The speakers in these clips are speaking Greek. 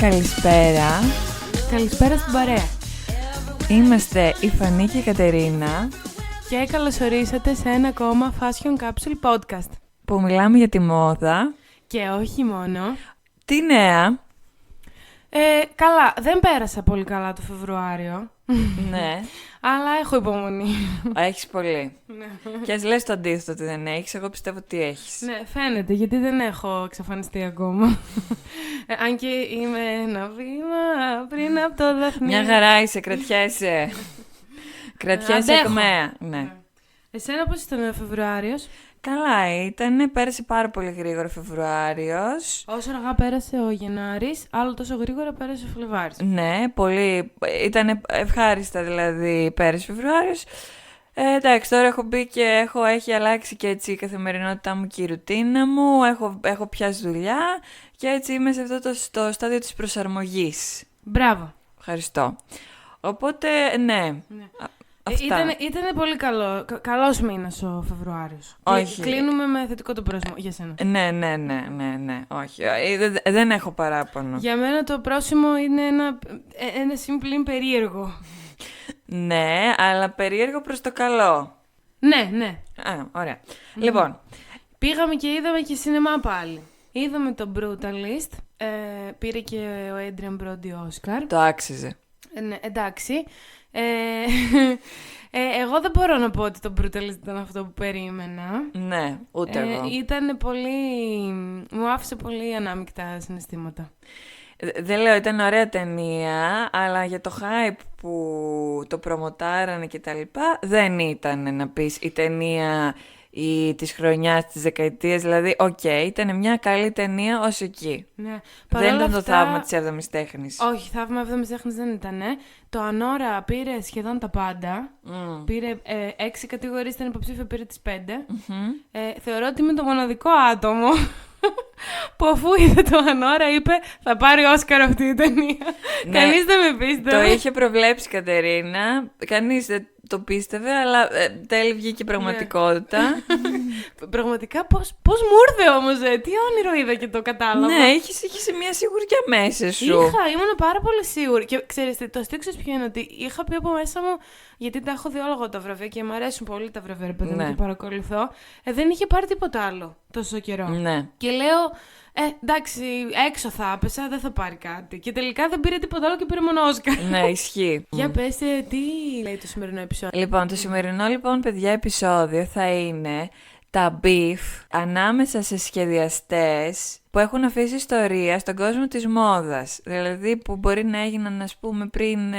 Καλησπέρα. Καλησπέρα στην παρέα. Είμαστε η Φανή και η Κατερίνα Και καλωσορίσατε σε ένα ακόμα Fashion Capsule Podcast. που μιλάμε για τη μόδα. Και όχι μόνο. Τι νέα? Καλά, δεν πέρασα πολύ καλά το Φεβρουάριο. Ναι. Αλλά έχω υπομονή. Έχεις πολύ. Ναι. Και ας λες το αντίθετο ότι δεν έχεις, εγώ πιστεύω ότι έχεις. Ναι, φαίνεται, γιατί δεν έχω εξαφανιστεί ακόμα. Αν και είμαι ένα βήμα πριν από το δαχτυλί. Μια χαρά είσαι, κρατιέσαι. Κρατιέσαι Αντέχω. εκμέα. Ναι. Εσένα πώς ήταν ο Φεβρουάριος? Καλά ήταν, πέρασε πάρα πολύ γρήγορα ο Φεβρουάριος. Όσο αργά πέρασε ο Γενάρης, άλλο τόσο γρήγορα πέρασε ο Φλεβάρης. Ναι, πολύ. Ήταν ευχάριστα δηλαδή πέρασε ο Φεβρουάριος. Εντάξει, τώρα έχω μπει και έχει αλλάξει και έτσι η καθημερινότητά μου και η ρουτίνα μου. Έχω πιάσει δουλειά και έτσι είμαι σε αυτό το στάδιο της προσαρμογής. Μπράβο. Ευχαριστώ. Οπότε, ναι. Αυτά. Ήτανε πολύ καλός μήνας ο Φεβρουάριος. Όχι. Κλείνουμε με θετικό το πρόσημο για σένα. Ναι. Όχι. Δεν έχω παράπονο. Για μένα το πρόσημο είναι ένα σύμπλην περίεργο. Ναι, αλλά περίεργο προς το καλό. Ναι. Ωραία. Λοιπόν, Πήγαμε και είδαμε και σινεμά πάλι. Είδαμε το Brutalist. Πήρε και ο Adrian Brody Oscar. το άξιζε. Ναι, εντάξει. Εγώ δεν μπορώ να πω ότι το Brutalist ήταν αυτό που περίμενα. Ναι, ούτε εγώ. Ήταν πολύ... Μου άφησε πολύ ανάμεικτα συναισθήματα. Δεν λέω, ήταν ωραία ταινία, αλλά για το hype που το προμοτάρανε και τα λοιπά, δεν ήταν να πεις η ταινία της χρονιάς, της δεκαετίας, δηλαδή, ήταν μια καλή ταινία ως εκεί. Ναι. Δεν ήταν το θαύμα της 7ης τέχνης. Όχι, θαύμα 7ης τέχνης δεν ήταν. Το Ανώρα πήρε σχεδόν τα πάντα. Πήρε 6 κατηγορίες, ήταν υποψήφιο, πήρε τις 5. Θεωρώ ότι είμαι το μοναδικό άτομο που αφού είδε το Ανώρα είπε θα πάρει Όσκαρ αυτή η ταινία. Ναι, Κανείς δεν με πίστευε. Το είχε προβλέψει η Κατερίνα, κανείς δεν το πίστευε, αλλά τέλει βγήκε η πραγματικότητα. Πραγματικά πώς μου ήρθε όμως, τι όνειρο είδα και το κατάλαβα. Ναι, είχες μια σιγουριά μέσα σου. Ήμουν πάρα πολύ σίγουρη. Και ξέρεις, το αστείο ποιο είναι, ότι είχα πει από μέσα μου, γιατί τα έχω δει όλα εγώ τα βραβεία και μου αρέσουν πολύ τα βραβεία, ρε παιδί μου, και παρακολουθώ. Δεν είχε πάρει τίποτα άλλο τόσο καιρό. Ναι. Και λέω, εντάξει, έξω θα άπεσα, δεν θα πάρει κάτι. Και τελικά δεν πήρε τίποτα άλλο και πήρε μόνο Όσκαρ. Ναι, ισχύει. Για πες, τι λέει το σημερινό επεισόδιο. Λοιπόν, το σημερινό παιδιά επεισόδιο θα είναι τα beef ανάμεσα σε σχεδιαστές που έχουν αφήσει ιστορία στον κόσμο της μόδας. Δηλαδή που μπορεί να έγιναν, ας πούμε, πριν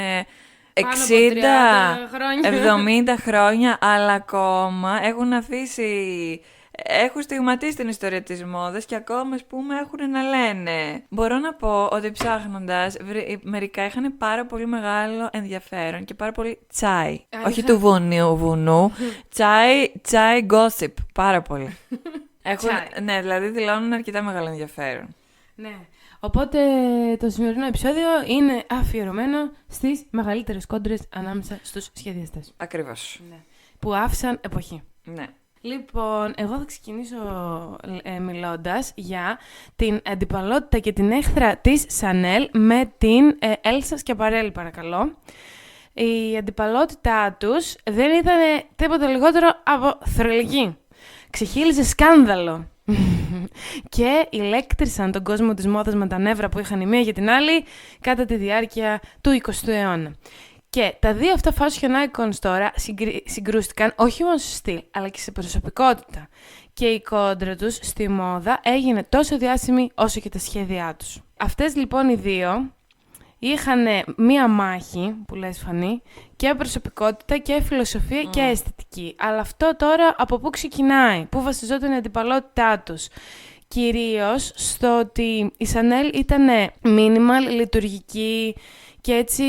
60-70 χρόνια, αλλά ακόμα έχουν στιγματίσει την ιστορία της μόδας και ακόμα, ας πούμε, έχουν να λένε. Μπορώ να πω ότι ψάχνοντας, μερικά είχαν πάρα πολύ μεγάλο ενδιαφέρον και πάρα πολύ τσάι. Όχι του βουνού, τσάι gossip, πάρα πολύ. Ναι, δηλαδή δηλώνουν αρκετά μεγάλο ενδιαφέρον. Ναι. Οπότε το σημερινό επεισόδιο είναι αφιερωμένο στις μεγαλύτερες κόντρες ανάμεσα στους σχεδιαστές. Ακριβώς. Ναι. Που άφησαν εποχή. Ναι. Λοιπόν, εγώ θα ξεκινήσω μιλώντας για την αντιπαλότητα και την έχθρα της Chanel με την Elsa Schiaparelli, παρακαλώ. Η αντιπαλότητά τους δεν ήταν τίποτα λιγότερο από θρυλική. Ξεχύλιζε σκάνδαλο. Και ηλέκτρισαν τον κόσμο της μόδας με τα νεύρα που είχαν η μία για την άλλη κατά τη διάρκεια του 20ου αιώνα. Και τα δύο αυτά fashion icons τώρα συγκρούστηκαν όχι μόνο σε στυλ, αλλά και σε προσωπικότητα. Και η κόντρα τους στη μόδα έγινε τόσο διάσημη όσο και τα σχέδιά τους. Αυτές λοιπόν οι δύο είχαν μία μάχη, που λες Φανή, και προσωπικότητα και φιλοσοφία και αισθητική. Αλλά αυτό τώρα από πού ξεκινάει, πού βασιζόταν η αντιπαλότητά τους. Κυρίως στο ότι η Chanel ήταν minimal, λειτουργική και έτσι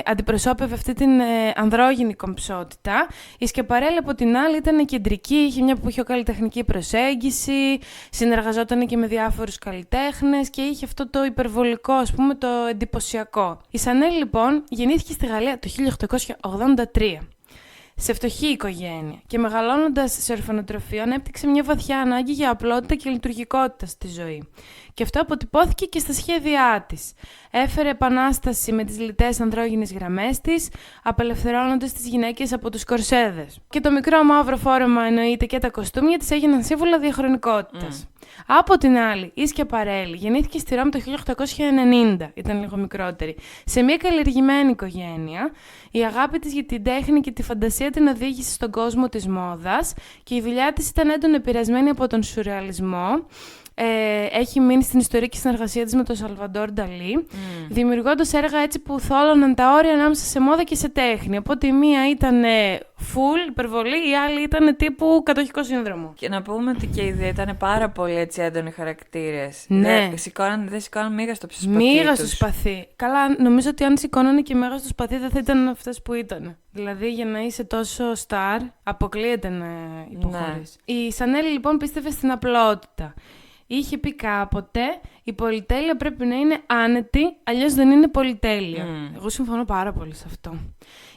αντιπροσώπευε αυτή την ανδρόγυνη κομψότητα. Η Schiaparelli από την άλλη ήταν κεντρική, είχε μια πιο καλλιτεχνική προσέγγιση, συνεργαζόταν και με διάφορους καλλιτέχνες και είχε αυτό το υπερβολικό, ας πούμε, το εντυπωσιακό. Η Chanel λοιπόν γεννήθηκε στη Γαλλία το 1883. σε φτωχή οικογένεια και μεγαλώνοντας σε ορφανοτροφείο ανέπτυξε μια βαθιά ανάγκη για απλότητα και λειτουργικότητα στη ζωή. Και αυτό αποτυπώθηκε και στα σχέδιά της. Έφερε επανάσταση με τις λιτές ανδρόγυνες γραμμές της, απελευθερώνοντας τις γυναίκες από τους κορσέδες. Και το μικρό μαύρο φόρεμα, εννοείται, και τα κοστούμια της έγιναν σύμβολα διαχρονικότητας. Από την άλλη, η Σchiaparelli γεννήθηκε στη Ρώμη το 1890, ήταν λίγο μικρότερη, σε μια καλλιεργημένη οικογένεια. Η αγάπη της για την τέχνη και τη φαντασία την οδήγησε στον κόσμο της μόδας και η δουλειά της ήταν έντονα επηρεασμένη από τον σουρεαλισμό. Έχει μείνει στην ιστορία και συνεργασία της με τον Σαλβαντόρ Νταλί, δημιουργώντας έργα έτσι που θόλωναν τα όρια ανάμεσα σε μόδα και σε τέχνη. Οπότε η μία ήταν full, υπερβολή, η άλλη ήταν τύπου κατοχικό σύνδρομο. Και να πούμε ότι και οι δύο ήταν πάρα πολύ έτσι έντονοι χαρακτήρες. Ναι. Δεν σηκώναν μίγα στο σπαθί. Μίγα στο σπαθί. Καλά, νομίζω ότι αν σηκώνανε και μίγα στο σπαθί δεν θα ήταν αυτές που ήταν. Δηλαδή, για να είσαι τόσο star, αποκλείεται να υποχωρείς. Ναι. Η Σανέλ λοιπόν πίστευε στην απλότητα. Είχε πει κάποτε, η πολυτέλεια πρέπει να είναι άνετη, αλλιώς δεν είναι πολυτέλεια. Εγώ συμφωνώ πάρα πολύ σε αυτό.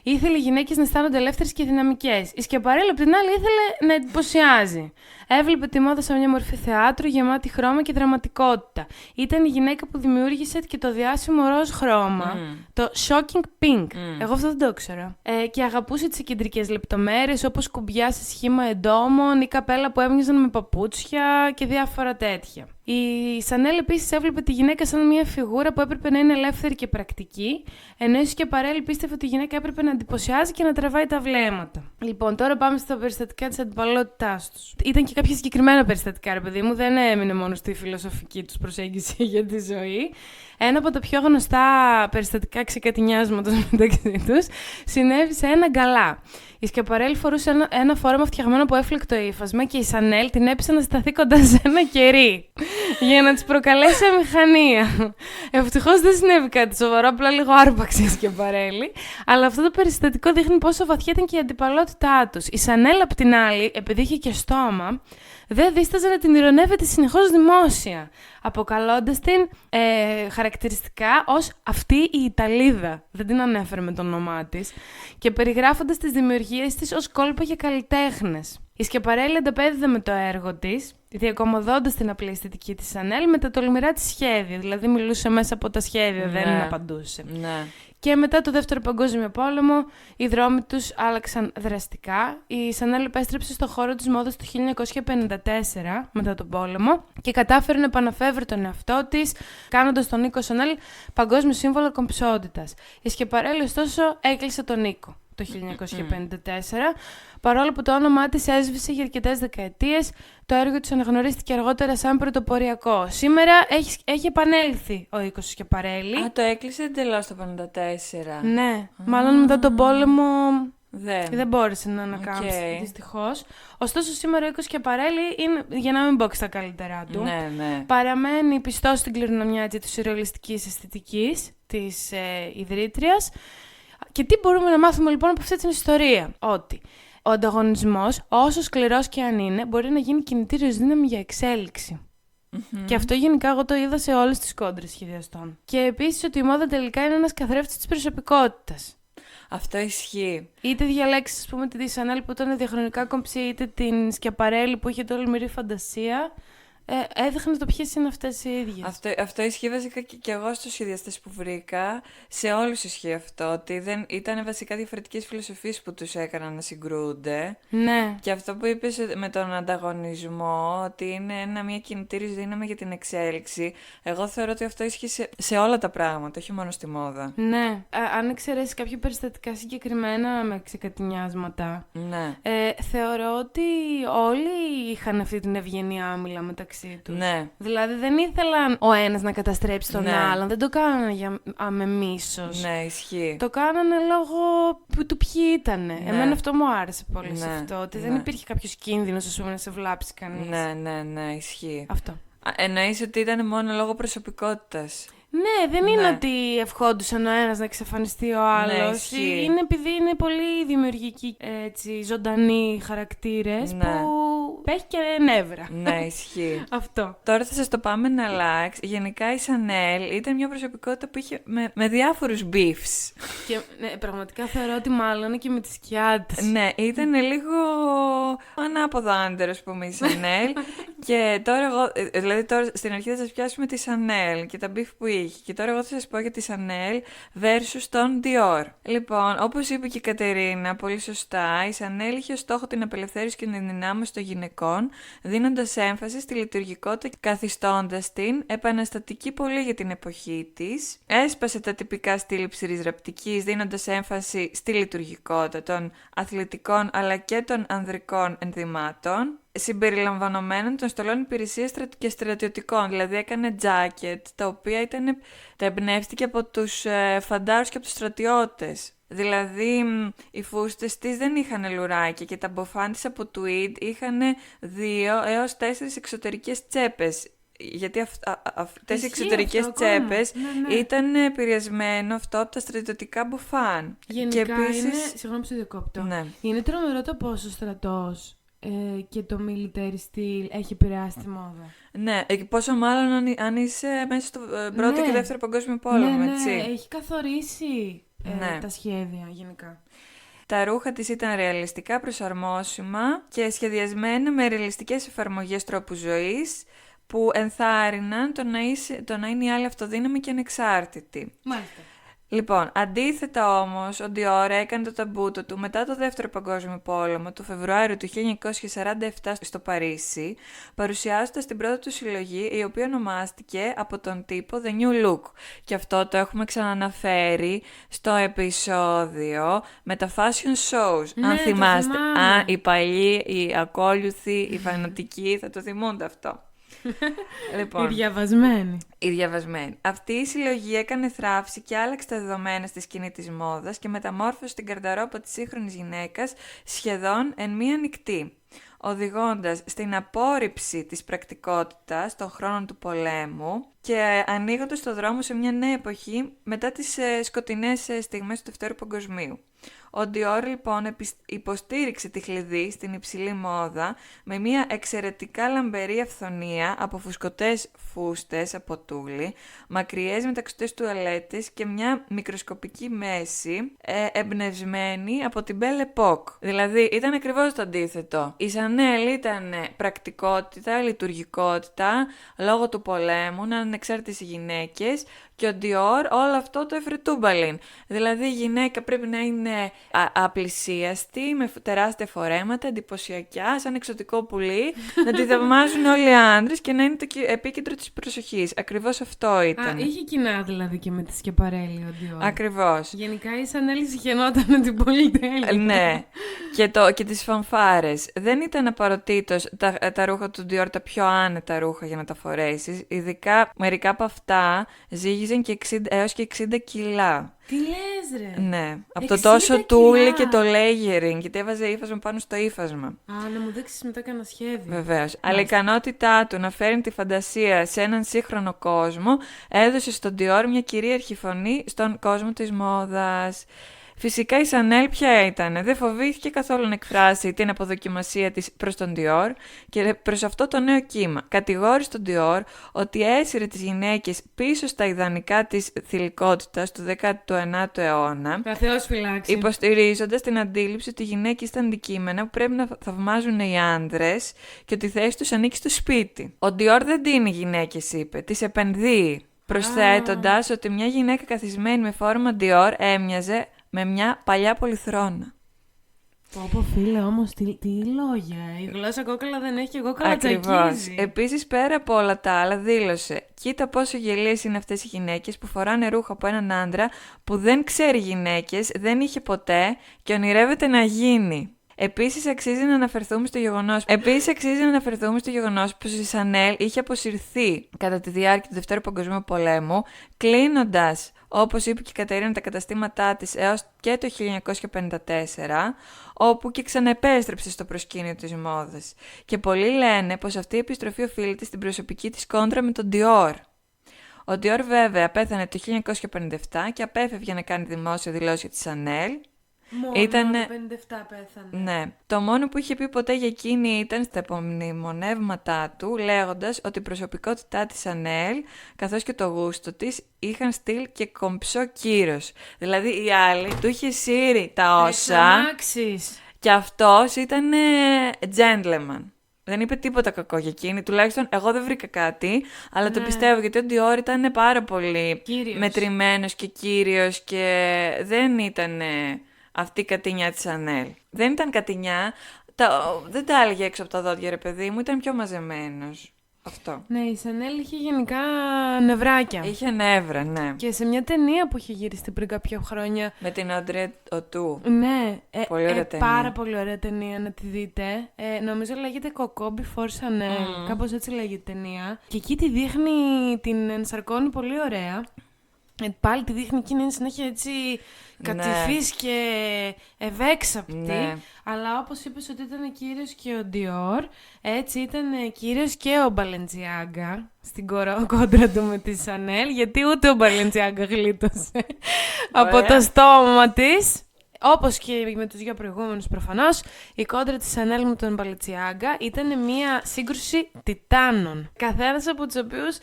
Ήθελε οι γυναίκες να αισθάνονται ελεύθερες και δυναμικές. Η Σchiaparelli, απ' την άλλη, ήθελε να εντυπωσιάζει. Έβλεπε τη μόδα σαν μια μορφή θεάτρου γεμάτη χρώμα και δραματικότητα. Ήταν η γυναίκα που δημιούργησε και το διάσημο ροζ χρώμα, το shocking pink. Εγώ αυτό δεν το ήξερα. Και αγαπούσε τις κεντρικές λεπτομέρειες, όπως κουμπιά σε σχήμα εντόμων ή καπέλα που έμοιαζαν με παπούτσια και διάφορα τέτοια. Η Σανέλ επίσης έβλεπε τη γυναίκα σαν μια φιγούρα που έπρεπε να είναι ελεύθερη και πρακτική, ενώ η Σchiaparelli πίστευε ότι η γυναίκα έπρεπε να εντυπωσιάζει και να τραβάει τα βλέμματα. Λοιπόν, τώρα πάμε στα περιστατικά της αντιπαλότητάς τους. Ήταν και κάποια συγκεκριμένα περιστατικά, ρε παιδί μου, δεν έμεινε μόνο στη φιλοσοφική τους προσέγγιση για τη ζωή. Ένα από τα πιο γνωστά περιστατικά ξεκατηνιάσματος μεταξύ τους συνέβη σε ένα γκαλά. Η Schiaparelli φορούσε ένα φόρεμα φτιαγμένο από έφλεκτο ύφασμα και η Σανέλ την έπεισε να σταθεί κοντά σε ένα κερί για να της προκαλέσει αμηχανία. Ευτυχώς δεν συνέβη κάτι σοβαρό, απλά λίγο άρπαξε η Schiaparelli, αλλά αυτό το περιστατικό δείχνει πόσο βαθιά ήταν και η αντιπαλότητά τους. Η Σανέλ, απ' την άλλη, επειδή είχε και στόμα, δεν δίσταζε να την ειρωνεύεται συνεχώς δημόσια, αποκαλώντας την χαρακτηριστικά ως αυτή η Ιταλίδα, δεν την ανέφερε με το όνομά της, και περιγράφοντας τις δημιουργίες της ως κόλπα για καλλιτέχνες. Η Schiaparelli ανταπέδιδε με το έργο της, διακομωδώντας την απλή αισθητική της Σανέλ με τα τολμηρά της σχέδια, δηλαδή μιλούσε μέσα από τα σχέδια, δεν απαντούσε. Ναι. Και μετά το Δεύτερο Παγκόσμιο Πόλεμο, οι δρόμοι τους άλλαξαν δραστικά. Η Σανέλ επέστρεψε στο χώρο της μόδας το 1954, μετά τον πόλεμο, και κατάφερε να επαναφέρει τον εαυτό της, κάνοντας τον Νίκο Σανέλ παγκόσμιο σύμβολο κομψότητας. Η Schiaparelli, ωστόσο, έκλεισε τον Νίκο το 1954, παρόλο που το όνομά της έσβησε για αρκετές δεκαετίες. Το έργο της αναγνωρίστηκε αργότερα σαν πρωτοποριακό. Σήμερα έχει επανέλθει ο οίκος Schiaparelli. Α, το έκλεισε εντελώς το 1954. Ναι, μάλλον μετά τον πόλεμο δεν μπόρεσε να ανακάμψει, δυστυχώς. Ωστόσο, σήμερα ο οίκος Schiaparelli είναι, για να μην πω και στα καλύτερά του, παραμένει πιστός στην κληρονομιά της σουρεαλιστικής αισθητικής της ιδρύτριας. Και τι μπορούμε να μάθουμε λοιπόν από αυτή την ιστορία? Ότι ο ανταγωνισμός, όσο σκληρός και αν είναι, μπορεί να γίνει κινητήριος δύναμη για εξέλιξη. Και αυτό γενικά εγώ το είδα σε όλες τις κόντρες σχεδιαστών. Και επίσης ότι η μόδα τελικά είναι ένας καθρέφτης της προσωπικότητας. Αυτό ισχύει. Είτε διαλέξεις, ας πούμε, τη Σανέλ που ήταν διαχρονικά κομψή, είτε την Schiaparelli που είχε τολμηρή φαντασία. Έδειχνε το ποιες είναι αυτές οι ίδιες. Αυτό ισχύει βασικά και εγώ στους σχεδιαστές που βρήκα. Σε όλους ισχύει αυτό. Ότι δεν ήταν βασικά διαφορετικές φιλοσοφίες που τους έκαναν να συγκρούονται. Ναι. Και αυτό που είπες με τον ανταγωνισμό, ότι είναι μια κινητήριος δύναμη για την εξέλιξη. Εγώ θεωρώ ότι αυτό ισχύει σε όλα τα πράγματα, όχι μόνο στη μόδα. Ναι. Αν εξαιρέσεις κάποια περιστατικά συγκεκριμένα με ξεκατηνιάσματα, ναι. Θεωρώ ότι όλοι είχαν αυτή την ευγενή άμυλα μεταξύ τους. Ναι. Δηλαδή δεν ήθελαν ο ένας να καταστρέψει τον άλλον. Δεν το κάνανε με μίσος. Ναι, ισχύει. Το κάνανε λόγω του ποιοι ήτανε. Ναι. Εμένα αυτό μου άρεσε πολύ σε αυτό. Ότι δεν υπήρχε κάποιος κίνδυνος, ας πούμε, να σε βλάψει κανείς. Ναι, ισχύει. Αυτό. Εννοείς ότι ήταν μόνο λόγω προσωπικότητας? Ναι, δεν είναι Ναι. ότι ευχόντουσαν ο ένας να εξαφανιστεί ο άλλος. ισχύει. Είναι επειδή είναι πολύ δημιουργικοί, έτσι, ζωντανοί χαρακτήρες Ναι. που έχει και νεύρα. Ναι, ισχύει. Αυτό. Τώρα θα σας το πάμε να αλλάξει. Γενικά η Σανέλ ήταν μια προσωπικότητα που είχε με διάφορους beefs. Και ναι, πραγματικά θεωρώ ότι μάλλον και με τις σκιάτες. Ναι, ήταν λίγο ανάποδο άντερο, ας πούμε, η Σανέλ. Και τώρα εγώ, δηλαδή τώρα στην αρχή θα σας πιάσουμε τη Σανέλ και τα beef που είχε. Και τώρα εγώ θα σας πω για τη Σανέλ versus τον Dior. Λοιπόν, όπως είπε και η Κατερίνα, πολύ σωστά, η Σανέλ είχε ως στόχο την απελευθέρωση και την ενδυνάμωση των γυναικών, δίνοντας έμφαση στη λειτουργικότητα και καθιστώντας την επαναστατική πολύ για την εποχή της. Έσπασε τα τυπικά στήλη ψιρισμραπτικής, δίνοντας έμφαση στη λειτουργικότητα των αθλητικών αλλά και των ανδρικών ενδυμάτων, συμπεριλαμβανομένων των στολών υπηρεσίας και στρατιωτικών. Δηλαδή έκανε τζάκετ, τα οποία τα εμπνεύστηκε από τους φαντάρους και από τους στρατιώτες. Δηλαδή οι φούστες της δεν είχαν λουράκια και τα μποφάν της από tweed είχαν 2 έως 4 εξωτερικές τσέπες. Γιατί αυτές οι εξωτερικές τσέπες ήταν επηρεασμένο αυτό από τα στρατιωτικά μπουφάν. Γενικά και επίσης... είναι, συγγνώμη που διακόπτω, Ναι. είναι τρομερό το πόσο ο στρατός και το military style έχει επηρεάσει τη μόδα. Ναι, πόσο μάλλον αν είσαι μέσα στο πρώτο και δεύτερο παγκόσμιο πόλεμο, έτσι. Ναι, έχει καθορίσει Ναι. τα σχέδια γενικά. Τα ρούχα της ήταν ρεαλιστικά προσαρμόσιμα και σχεδιασμένα με ρεαλιστικές εφαρμογές τρόπου ζωής που ενθάρρυναν το να είναι η άλλη αυτοδύναμη και ανεξάρτητη. Μάλιστα. Λοιπόν, αντίθετα όμως, ο Dior έκανε το ταμπούτο του μετά το Δεύτερο Παγκόσμιο Πόλεμο, το Φεβρουάριο του 1947 στο Παρίσι, παρουσιάζοντας την πρώτη του συλλογή, η οποία ονομάστηκε από τον τύπο The New Look. Και αυτό το έχουμε ξαναναφέρει στο επεισόδιο με τα fashion shows, αν θυμάστε. Οι παλιοί, οι ακόλουθοι, οι φανατικοί θα το θυμούνται αυτό. Λοιπόν, Οι διαβασμένοι. Αυτή η συλλογή έκανε θράψη και άλλαξε τα δεδομένα στη σκηνή της μόδας και μεταμόρφωσε την καρδαρόπα της σύγχρονης γυναίκας σχεδόν εν μία νυχτή, οδηγώντας στην απόρριψη της πρακτικότητας των χρόνων του πολέμου και ανοίγοντας το δρόμο σε μια νέα εποχή μετά τις σκοτεινές στιγμές του Δευτέρου Παγκοσμίου. Ο Dior λοιπόν υποστήριξε τη χλειδί στην υψηλή μόδα με μια εξαιρετικά λαμπερή αυθονία από φουσκωτές φούστες από τούλι, μακριές μεταξωτές τουαλέτες και μια μικροσκοπική μέση εμπνευσμένη από την Belle Époque. Δηλαδή ήταν ακριβώς το αντίθετο. Η Chanel ήταν πρακτικότητα, λειτουργικότητα, λόγω του πολέμου, να είναι ανεξάρτητες οι γυναίκες, και ο Dior όλο αυτό το έφερε τούμπαλιν. Δηλαδή η γυναίκα πρέπει να είναι απλησίαστη, με τεράστια φορέματα, εντυπωσιακά, σαν εξωτικό πουλί, να τη θαυμάζουν όλοι οι άντρες και να είναι το επίκεντρο της προσοχής. Ακριβώς αυτό ήταν. είχε κοινά δηλαδή και με τη Σκεπαρέλη ο Dior. Ακριβώς. Γενικά η Chanel συχαινόταν με την πολυτέλεια. Ναι. Και τις φανφάρες. Δεν ήταν απαρατήτως τα ρούχα του Dior τα πιο άνετα ρούχα για να τα φορέσεις. Ειδικά μερικά από αυτά ζύγιζαν και έως και 60 κιλά. Τι λες ρε? Ναι, από το τόσο τούλι και το layering, γιατί έβαζε ύφασμα πάνω στο ύφασμα. Να μου δείξεις μετά κανένα σχέδιο. Βεβαίως. Αλλά η ικανότητά του να φέρνει τη φαντασία σε έναν σύγχρονο κόσμο έδωσε στον Dior μια κυρίαρχη φωνή στον κόσμο της μόδας. Φυσικά η Chanel ποια ήταν? Δεν φοβήθηκε καθόλου να εκφράσει την αποδοκιμασία της προς τον Dior και προς αυτό το νέο κύμα. Κατηγόρησε τον Dior ότι έσυρε τις γυναίκες πίσω στα ιδανικά της θηλυκότητας του 19ου αιώνα, Θεός φυλάξει. υποστηρίζοντας την αντίληψη ότι οι γυναίκες ήταν αντικείμενα που πρέπει να θαυμάζουν οι άνδρες και ότι η θέση τους ανήκει στο σπίτι. Ο Dior δεν δίνει γυναίκες, είπε, τις επενδύει, προσθέτοντας ότι μια γυναίκα καθισμένη με φόρμα Dior έμοιαζε με μια παλιά πολυθρόνα. Πω φίλε, όμως τι λόγια. Η γλώσσα κόκαλα δεν έχει και κόκαλα Ακριβώς. τσακίζει. Επίσης, πέρα από όλα τα άλλα, δήλωσε: κοίτα πόσο γελίες είναι αυτές οι γυναίκες που φοράνε ρούχα από έναν άντρα που δεν ξέρει γυναίκες, δεν είχε ποτέ και ονειρεύεται να γίνει. Επίσης, αξίζει να αναφερθούμε στο γεγονός πως η Chanel είχε αποσυρθεί κατά τη διάρκεια του Δευτέρου Παγκοσμίου Πολέμου, κλείνοντας, όπως είπε και η Κατερίνα, τα καταστήματά της έως και το 1954, όπου και ξαναεπέστρεψε στο προσκήνιο της μόδας. Και πολλοί λένε πως αυτή η επιστροφή οφείλεται στην προσωπική της κόντρα με τον Dior. Ο Dior βέβαια πέθανε το 1957 και απέφευγε να κάνει δημόσια δηλώση για τη Chanel. Μόνο Ήτανε... το 57 πέθανε. Ναι. Το μόνο που είχε πει ποτέ για εκείνη ήταν στα απομνημονεύματά του, λέγοντας ότι η προσωπικότητά της Chanel, καθώς και το γούστο της, είχαν στυλ και κομψό κύρος. Δηλαδή η άλλη του είχε σύρει τα όσα και αυτός ήταν gentleman. Δεν είπε τίποτα κακό για εκείνη, τουλάχιστον εγώ δεν βρήκα κάτι, αλλά το πιστεύω γιατί ο Dior ήταν πάρα πολύ μετρημένος και κύριος και δεν ήταν αυτή η κατηνιά της Chanel. Δεν ήταν κατηνιά, δεν τα έλεγε έξω από τα δόντια ρε παιδί μου, ήταν πιο μαζεμένος. Αυτό. Ναι, η Chanel είχε γενικά νευράκια. Είχε νεύρα, ναι. Και σε μια ταινία που είχε γυριστεί πριν κάποια χρόνια. Με την Audrey Tautou. Ναι, πολύ ωραία ταινία. Πάρα πολύ ωραία ταινία να τη δείτε. Νομίζω λέγεται Coco Before Chanel. Κάπως έτσι λέγεται η ταινία. Και εκεί τη δείχνει, την ενσαρκώνει πολύ ωραία. Πάλι τη δείχνει εκείνη συνέχεια έτσι κατηφής και ευέξαπτη. Ναι. Αλλά όπως είπες ότι ήταν κύριος και ο Dior, έτσι ήταν κύριος και ο Balenciaga στην κόντρα του με τη Chanel, γιατί ούτε ο Balenciaga γλίτωσε από το στόμα της. Όπως και με τους δύο προηγούμενους προφανώς, η κόντρα της Chanel με τον Balenciaga ήταν μια σύγκρουση τιτάνων. Καθένας από τους οποίους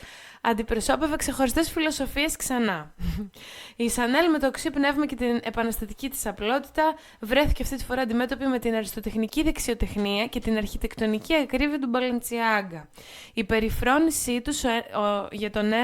αντιπροσώπευε ξεχωριστές φιλοσοφίες ξανά. Η Chanel με το οξύ πνεύμα και την επαναστατική της απλότητα βρέθηκε αυτή τη φορά αντιμέτωπη με την αριστοτεχνική δεξιοτεχνία και την αρχιτεκτονική ακρίβεια του Balenciaga. Η περιφρόνησή τους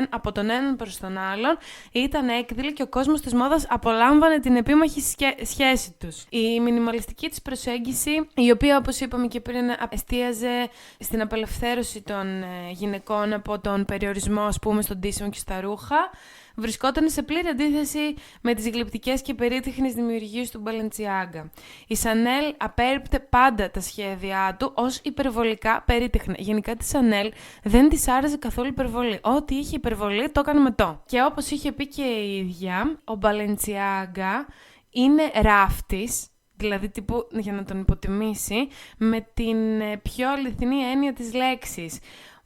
από τον έναν προς τον άλλον ήταν έκδηλη και ο κόσμος της μόδας απολάμβανε την επίμαχη σχέση τους. Η μινιμαλιστική της προσέγγιση, η οποία όπως είπαμε και πριν εστίαζε στην απελευθέρωση των γυναικών από τον περιορισμό, ας πούμε, στον ντύσιμο και στα ρούχα, βρισκόταν σε πλήρη αντίθεση με τις γλυπτικές και περίτεχνες δημιουργίες του Balenciaga. Η Chanel απέρριπτε πάντα τα σχέδιά του ως υπερβολικά περίτεχνα. Γενικά τη Chanel δεν της άρεσε καθόλου υπερβολή. Ό,τι είχε υπερβολή το έκανε μετό. Και όπως είχε πει και η ίδια, ο Balenciaga είναι ράφτης, δηλαδή τύπου, για να τον υποτιμήσει, με την πιο αληθινή έννοια της λέξης.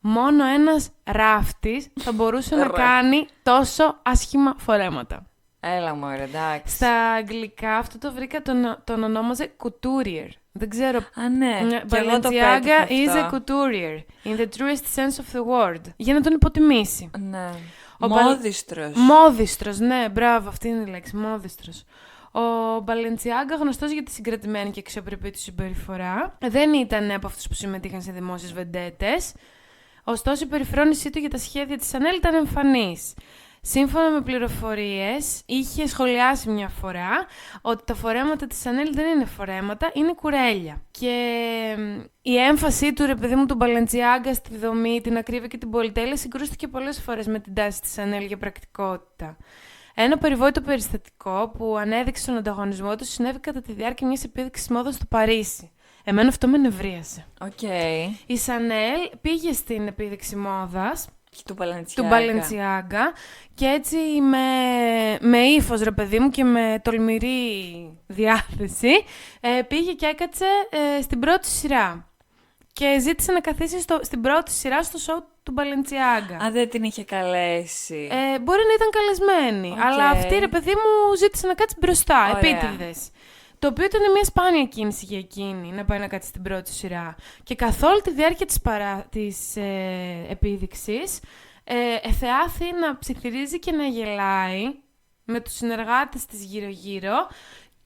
Μόνο ένας ράφτης θα μπορούσε να κάνει τόσο άσχημα φορέματα. Έλα μωρέ, εντάξει. Στα αγγλικά αυτό το βρήκα, τον ονόμαζε couturier. Δεν ξέρω. Α, ναι. Balenciaga is a couturier, in the truest sense of the word. Για να τον υποτιμήσει. Ναι. Μόδιστρος. Μόδιστρος, ναι, μπράβο, αυτή είναι η λέξη, μόδιστρος. Ο Balenciaga, γνωστός για τη συγκρατημένη και αξιοπρεπή του συμπεριφορά, δεν ήταν από αυτούς που συμμετείχαν σε δημόσιες βεντέτες. Ωστόσο, η περιφρόνησή του για τα σχέδια της Chanel ήταν εμφανής. Σύμφωνα με πληροφορίες, είχε σχολιάσει μια φορά ότι τα φορέματα της Chanel δεν είναι φορέματα, είναι κουρέλια. Και η έμφασή του, ρε παιδί μου, του Balenciaga στη δομή, την ακρίβεια και την πολυτέλεια συγκρούστηκε πολλές φορές με την τάση της Chanel για πρακτικότητα. Ένα περιβόητο περιστατικό που ανέδειξε τον ανταγωνισμό του συνέβη κατά τη διάρκεια μιας επίδειξης μόδας στο Παρίσι. Εμένα αυτό με νευρίασε. Okay. Η Chanel πήγε στην επίδειξη μόδας του Balenciaga και έτσι με ύφος, ρε παιδί μου, και με τολμηρή διάθεση πήγε και έκατσε στην πρώτη σειρά. Και ζήτησε να καθίσει στην πρώτη σειρά στο σοου του Balenciaga. Α, δεν την είχε καλέσει. Μπορεί να ήταν καλεσμένη, αλλά αυτή, ρε παιδί μου, ζήτησε να κάτσει μπροστά, επίτηδες. Το οποίο ήταν μια σπάνια κίνηση για εκείνη, να πάει να κάτσει στην πρώτη σειρά. Και καθ' όλη τη διάρκεια της επίδειξης, εθεάθη να ψιθυρίζει και να γελάει με τους συνεργάτες της γύρω-γύρω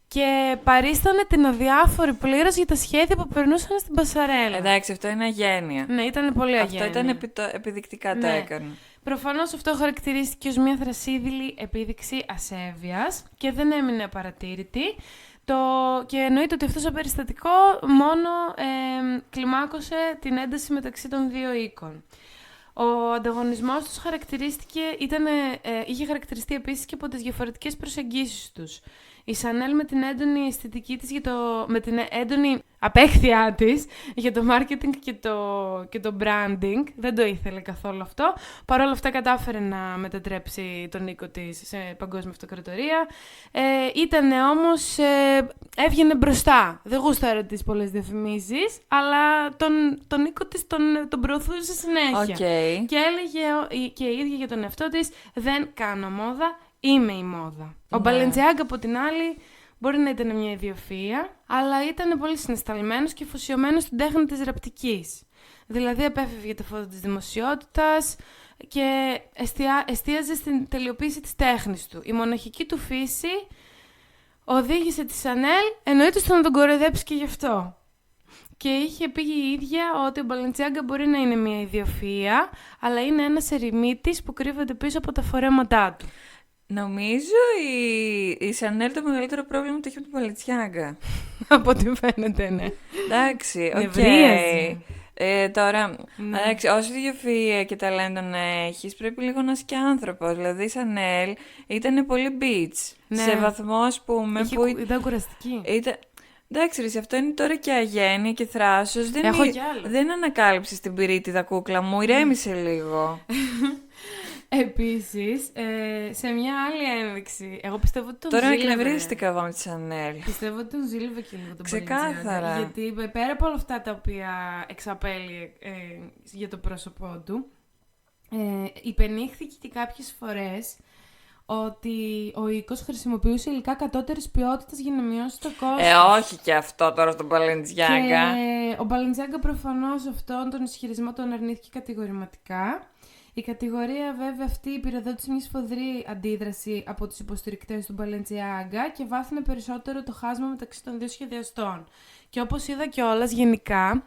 και παρίστανε την αδιάφορη πλήρως για τα σχέδια που περνούσαν στην πασαρέλα. Εντάξει, αυτό είναι αγένεια. Ναι, ήταν πολύ αγένεια. Αυτό ήταν επιδεικτικά το έκανε. Προφανώς αυτό χαρακτηρίστηκε ως μια θρασίδηλη επίδειξη ασέβειας και δεν έμεινε απαρατήρητη. Και εννοείται ότι αυτό το περιστατικό μόνο κλιμάκωσε την ένταση μεταξύ των δύο οίκων. Ο ανταγωνισμός τους είχε χαρακτηριστεί επίσης και από τις διαφορετικές προσεγγίσεις τους. Η Chanel με την έντονη αισθητική της, με την έντονη απέχθειά της για το marketing και το branding, δεν το ήθελε καθόλου αυτό. Παρ' όλα αυτά κατάφερε να μετατρέψει τον οίκο της σε παγκόσμια αυτοκρατορία. Ήτανε όμως, έβγαινε μπροστά. Δεν γούσταρε τις πολλές διαφημίσεις, αλλά τον οίκο της τον προωθούσε συνέχεια. Okay. Και έλεγε και η ίδια για τον εαυτό της, δεν κάνω μόδα, είμαι η μόδα. Ο Balenciaga από την άλλη μπορεί να ήταν μια ιδιοφυΐα, αλλά ήταν πολύ συναισθαλμένος και αφοσιωμένος στην τέχνη της ραπτικής. Δηλαδή απέφευγε τα φώτα της δημοσιότητας και εστίαζε στην τελειοποίηση της τέχνης του. Η μοναχική του φύση οδήγησε τη Chanel, εννοείται στο να τον κοροϊδέψει και γι' αυτό. Και είχε πει η ίδια ότι ο Balenciaga μπορεί να είναι μια ιδιοφυΐα, αλλά είναι ένας ερημίτης που κρύβεται πίσω από τα φορέματά του. Νομίζω η Chanel το μεγαλύτερο πρόβλημα το έχει από τον Balenciaga. Από ό,τι φαίνεται, ναι. Εντάξει, οκ. Τώρα, εντάξει, όσο ιδιοφυΐα και ταλέντο να έχεις, πρέπει λίγο να είσαι και άνθρωπος. Δηλαδή η Chanel ήταν πολύ bitch. Ναι. Σε βαθμό, ας πούμε, ήταν κουραστική. Εντάξει, ρε, αυτό είναι τώρα και αγένεια και θράσος. Δεν ανακάλυψες την πυρίτιδα, κούκλα μου. Ηρέμησε λίγο. Επίσης, σε μια άλλη ένδειξη, εγώ πιστεύω ότι τον Τώρα ζήλευε. εκνευρίστηκα εγώ με τη Chanel. Πιστεύω ότι τον ζήλευε και λίγο τον Ξεκάθαρα. Balenciaga. Γιατί πέρα από όλα αυτά τα οποία εξαπέλυε για το πρόσωπό του, υπενήχθηκε και κάποιες φορές ότι ο οίκος χρησιμοποιούσε υλικά κατώτερης ποιότητας για να μειώσει το κόστος. Όχι και αυτό τώρα στον Balenciaga. Και ο Balenciaga προφανώς αυτόν τον ισχυρισμό τον αρνήθηκε κατηγορηματικά. Η κατηγορία βέβαια αυτή υπηρετώντησε μια σφοδρή αντίδραση από τους υποστηρικτές του Balenciaga και βάθινε περισσότερο το χάσμα μεταξύ των δύο σχεδιαστών. Και όπως είδα κιόλας γενικά,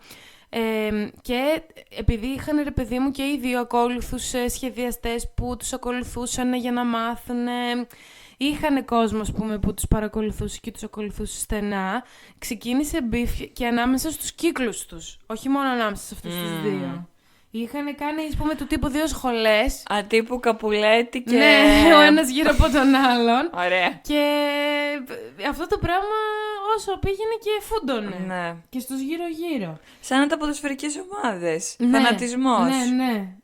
και επειδή είχαν, ρε παιδί μου, και οι δύο ακόλουθους σχεδιαστές που τους ακολουθούσαν για να μάθουν, είχαν κόσμο, ας πούμε, που τους παρακολουθούσε και τους ακολουθούσε στενά, ξεκίνησε μπιφ και ανάμεσα στους κύκλους τους, όχι μόνο ανάμεσα σε αυτούς τους δύο. Είχαν κάνει, ας πούμε, του τύπου δύο σχολές. Τύπου Καπουλέτη και... Ναι, ο ένας γύρω από τον άλλον. Ωραία. Και αυτό το πράγμα όσο πήγαινε και φούντωνε. Ναι. Και στους γύρω-γύρω. Σαν τα ποδοσφαιρικές ομάδες. Ναι, φανατισμός. Ναι.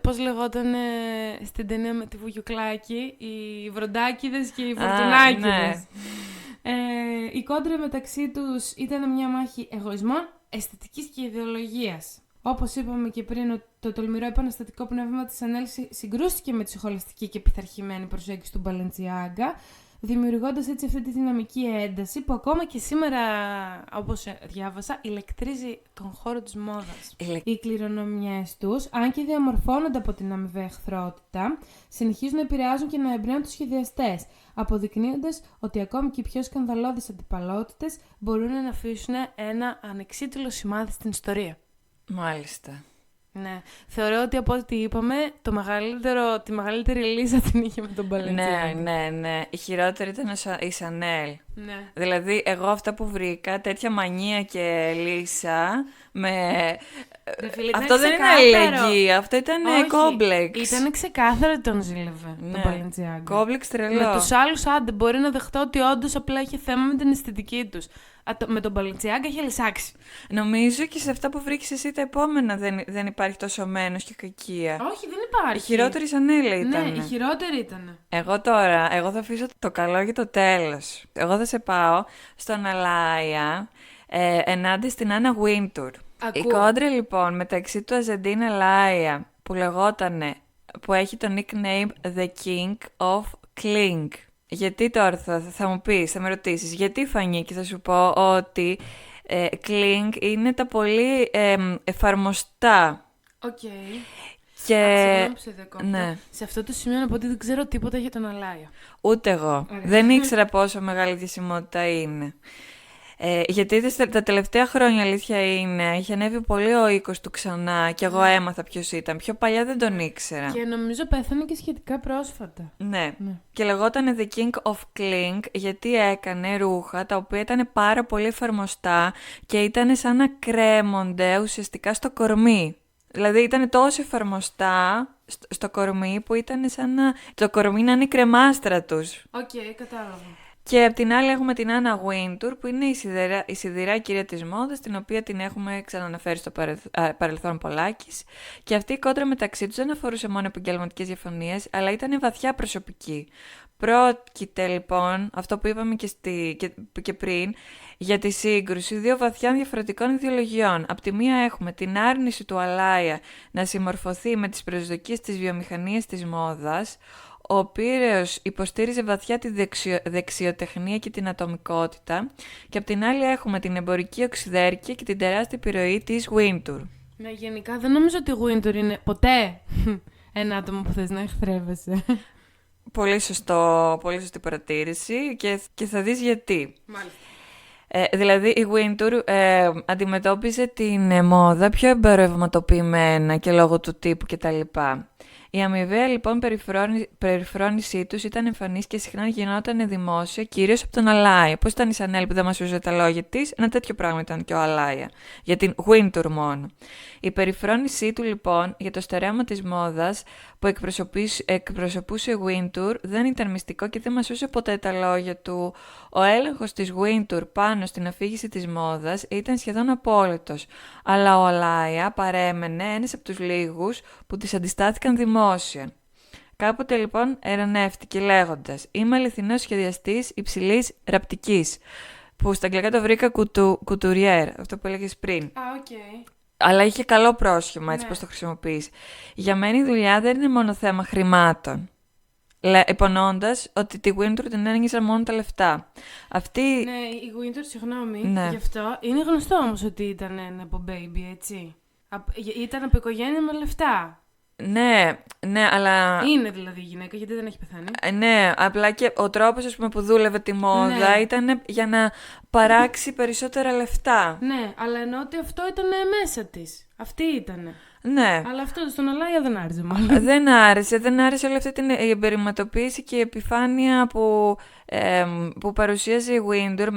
Πώς λεγόταν στην ταινία με τη Βουγιουκλάκη, οι Βροντάκηδες και οι Φορτουνάκηδες. Ναι. Η κόντρα μεταξύ τους ήταν μια μάχη εγωισμών, αισθητικής και ιδεολογίας. Όπως είπαμε και πριν, το τολμηρό επαναστατικό πνεύμα της Chanel συγκρούστηκε με τη σχολαστική και πειθαρχημένη προσέγγιση του Balenciaga, δημιουργώντας έτσι αυτή τη δυναμική ένταση που ακόμα και σήμερα, όπως διάβασα, ηλεκτρίζει τον χώρο της μόδας. Οι κληρονομιές τους, αν και διαμορφώνονται από την αμοιβαία εχθρότητα, συνεχίζουν να επηρεάζουν και να εμπνέουν τους σχεδιαστές, αποδεικνύοντας ότι ακόμη και οι πιο σκανδαλώδεις αντιπαλότητες μπορούν να αφήσουν ένα ανεξίτηλο σημάδι στην ιστορία. Μάλιστα. Ναι. Θεωρώ ότι από ό,τι είπαμε, τη μεγαλύτερη λύσα την είχε με τον Balenciaga. Ναι. Η χειρότερη ήταν η Chanel. Ναι. Δηλαδή, εγώ αυτά που βρήκα, τέτοια μανία και λύσα, αυτό δεν είναι αλληλεγγύη, αυτό ήταν κόμπλεξ. Ήταν ξεκάθαρο ότι τον ζήλευε τον Balenciaga. Κόμπλεξ τρελό. Με τους άλλους, άντε, μπορεί να δεχτώ ότι όντως απλά είχε θέμα με την αισθητική τους. Με τον Balenciaga είχε λυσάξει. Νομίζω και σε αυτά που βρήκες εσύ τα επόμενα δεν υπάρχει τόσο μένος και κακία. Όχι, δεν υπάρχει. Η χειρότερη Chanel ήταν. Ναι, η χειρότερη ήταν. Εγώ θα αφήσω το καλό για το τέλος. Εγώ θα σε πάω στον Αλάια ενάντια στην Άννα Wintour. Η κόντρα λοιπόν μεταξύ του Αζεντίν Αλάια που έχει το nickname The King of Kling. Γιατί τώρα θα μου πεις, θα με ρωτήσεις, γιατί Φανή, και θα σου πω ότι Kling είναι τα πολύ εφαρμοστά. Οκ. Και... Ναι. Σε αυτό το σημείο να πω ότι δεν ξέρω τίποτα για τον Αλάια. Ούτε εγώ. Δεν ήξερα πόσο μεγάλη διασημότητα είναι. Γιατί τα τελευταία χρόνια, αλήθεια είναι, είχε ανέβει πολύ ο οίκος του ξανά και εγώ έμαθα ποιος ήταν. Πιο παλιά δεν τον ήξερα. Και νομίζω πέθανε και σχετικά πρόσφατα. Ναι. Και λεγόταν The King of Kling γιατί έκανε ρούχα τα οποία ήταν πάρα πολύ εφαρμοστά και ήταν σαν να κρέμονται ουσιαστικά στο κορμί. Δηλαδή ήταν τόσο εφαρμοστά στο κορμί που ήταν σαν να... Το κορμί να είναι η κρεμάστρα τους. Οκ, κατάλαβα. Και απ' την άλλη έχουμε την Άννα Wintour, που είναι η σιδηρά κυρία της μόδας, την οποία την έχουμε ξαναναφέρει στο παρελθόν πολλάκις. Και αυτή η κόντρα μεταξύ τους δεν αφορούσε μόνο επαγγελματικές διαφωνίες, αλλά ήταν βαθιά προσωπική. Πρόκειται λοιπόν, αυτό που είπαμε και πριν, για τη σύγκρουση δύο βαθιά διαφορετικών ιδεολογιών. Απ' τη μία έχουμε την άρνηση του Αλάια να συμμορφωθεί με τις προσδοκίες της βιομηχανίας της μόδας, ο οποίος υποστήριζε βαθιά τη δεξιοτεχνία και την ατομικότητα, και απ' την άλλη έχουμε την εμπορική οξυδέρκεια και την τεράστια επιρροή της Wintour. Ναι, γενικά δεν νομίζω ότι η Wintour είναι ποτέ ένα άτομο που θες να εχθρεύεσαι. Πολύ σωστή παρατήρηση και θα δεις γιατί. Μάλιστα. Δηλαδή η Wintour αντιμετώπιζε την μόδα πιο εμπορευματοποιημένα και λόγω του τύπου κτλ. Η αμοιβαία λοιπόν περιφρόνησή τους ήταν εμφανής και συχνά γινόταν δημόσια, κυρίως από τον Αλάια. Πώς ήταν η Σανέλ που δεν μας ούσε τα λόγια της, ένα τέτοιο πράγμα ήταν και ο Αλάια, για την Wintour μόνο. Η περιφρόνησή του λοιπόν για το στερέωμα της μόδας που εκπροσωπούσε η Wintour δεν ήταν μυστικό και δεν μας ούσε ποτέ τα λόγια του. Ο έλεγχος της Wintour πάνω στην αφήγηση της μόδας ήταν σχεδόν απόλυτος, αλλά ο Αλάια παρέμενε ένας από τους λίγους που της αντιστάθηκαν δημόσια. Κάποτε λοιπόν ερανεύτηκε λέγοντας «Είμαι αληθινός σχεδιαστής υψηλής ραπτικής», που στα αγγλικά το βρήκα κουτουριέρ, αυτό που έλεγες πριν. Okay. Αλλά είχε καλό πρόσχημα, έτσι, ναι. πώς το χρησιμοποιείς. Για μένα η δουλειά δεν είναι μόνο θέμα χρημάτων. Υπονοώντας ότι τη Wintour την ένιγγισαν μόνο τα λεφτά. Αυτή... Ναι, η Wintour, συγγνώμη, ναι. Γι' αυτό είναι γνωστό όμως ότι ήταν από baby, έτσι. Ήταν από οικογένεια με λεφτά. Ναι, αλλά... Είναι δηλαδή η γυναίκα, γιατί δεν έχει πεθάνει. Ναι, απλά και ο τρόπος, ας πούμε, που δούλευε τη μόδα ήταν για να παράξει περισσότερα λεφτά. Ναι, αλλά εννοώ ότι αυτό ήταν μέσα της. Αυτή ήτανε. Ναι. Αλλά αυτό στον Αλάια δεν άρεσε μάλλον. Δεν άρεσε όλη αυτή την εμπεριματοποίηση και η επιφάνεια που παρουσίαζε η Wintour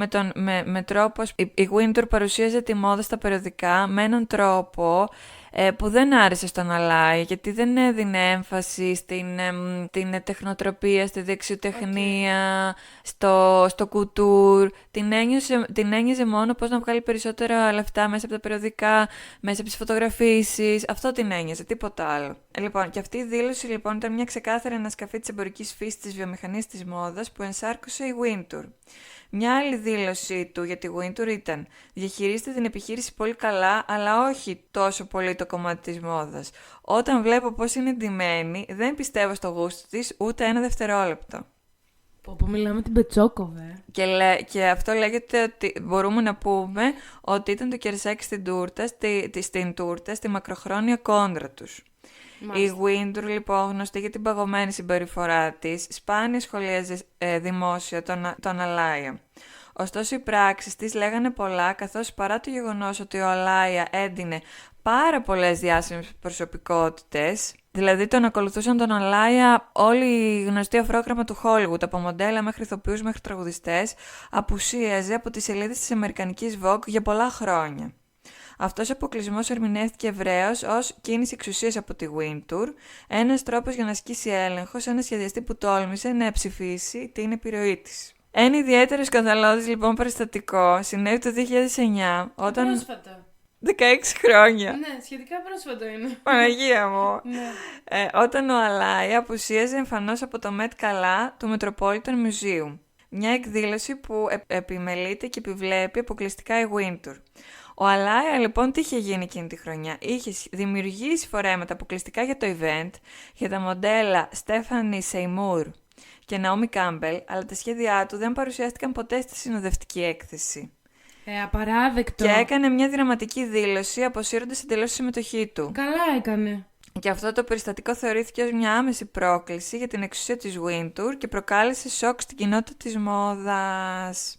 με τρόπο... Η Wintour παρουσίαζε τη μόδα στα περιοδικά με έναν τρόπο που δεν άρεσε στον Αλάια, γιατί δεν έδινε έμφαση στην τεχνοτροπία, στη δεξιοτεχνία, στο κουτούρ. Την ένιωσε μόνο πώς να βγάλει περισσότερα λεφτά μέσα από τα περιοδικά, μέσα από τις φωτογραφίσεις. Αυτό την ένιωσε, τίποτα άλλο. Λοιπόν, και αυτή η δήλωση λοιπόν ήταν μια ξεκάθαρη ανασκαφή της εμπορικής φύσης της βιομηχανίας της μόδας που ενσάρκωσε η Wintour. Μια άλλη δήλωσή του για τη Wintour ήταν «Διαχειρίζεται την επιχείρηση πολύ καλά, αλλά όχι τόσο πολύ το κομμάτι της μόδας. Όταν βλέπω πώς είναι ντυμένη, δεν πιστεύω στο γούστο της ούτε ένα δευτερόλεπτο». Που μιλάμε την Πετσόκοβε. Και αυτό λέγεται ότι μπορούμε να πούμε ότι ήταν το κερσάκι στην τούρτα, στη μακροχρόνια κόντρα τους. Μάλιστα. Η Wintour, λοιπόν, γνωστή για την παγωμένη συμπεριφορά της, σπάνια σχολίαζε δημόσια τον Αλάια. Ωστόσο, οι πράξεις της λέγανε πολλά, καθώς παρά το γεγονός ότι ο Αλάια έντυνε πάρα πολλές διάσημες προσωπικότητες, δηλαδή τον ακολουθούσαν τον Αλάια όλοι οι γνωστοί αφρόγραμμα του Hollywood, από μοντέλα μέχρι ηθοποιούς μέχρι τραγουδιστές, απουσίαζε από τις σελίδες της αμερικανικής Vogue για πολλά χρόνια. Αυτός ο αποκλεισμός ερμηνεύτηκε ευρέως ως κίνηση εξουσίας από τη Wintour, ένας τρόπος για να ασκήσει έλεγχο σε ένα σχεδιαστή που τόλμησε να ψηφίσει την επιρροή της. Ένα ιδιαίτερο σκανδαλώδης λοιπόν περιστατικό συνέβη το 2009, όταν... Πρόσφατα. 16 χρόνια. Ναι, σχετικά πρόσφατο είναι. Παναγία μου. Ναι. Όταν ο Αλάια απουσίαζε εμφανώς από το Met Gala του Metropolitan Museum. Μια εκδήλωση που επιμελείται και επιβλέπει αποκλειστικά η Wintour. Ο Αλάια λοιπόν τι είχε γίνει εκείνη τη χρονιά? Είχε δημιουργήσει φορέματα αποκλειστικά για το event, για τα μοντέλα Stephanie Seymour και Naomi Campbell, αλλά τα σχέδιά του δεν παρουσιάστηκαν ποτέ στη συνοδευτική έκθεση. Απαράδεκτο. Και έκανε μια δραματική δήλωση αποσύροντας εντελώς τη συμμετοχή του. Καλά έκανε. Και αυτό το περιστατικό θεωρήθηκε ως μια άμεση πρόκληση για την εξουσία της Wintour και προκάλεσε σοκ στην κοινότητα της μόδας.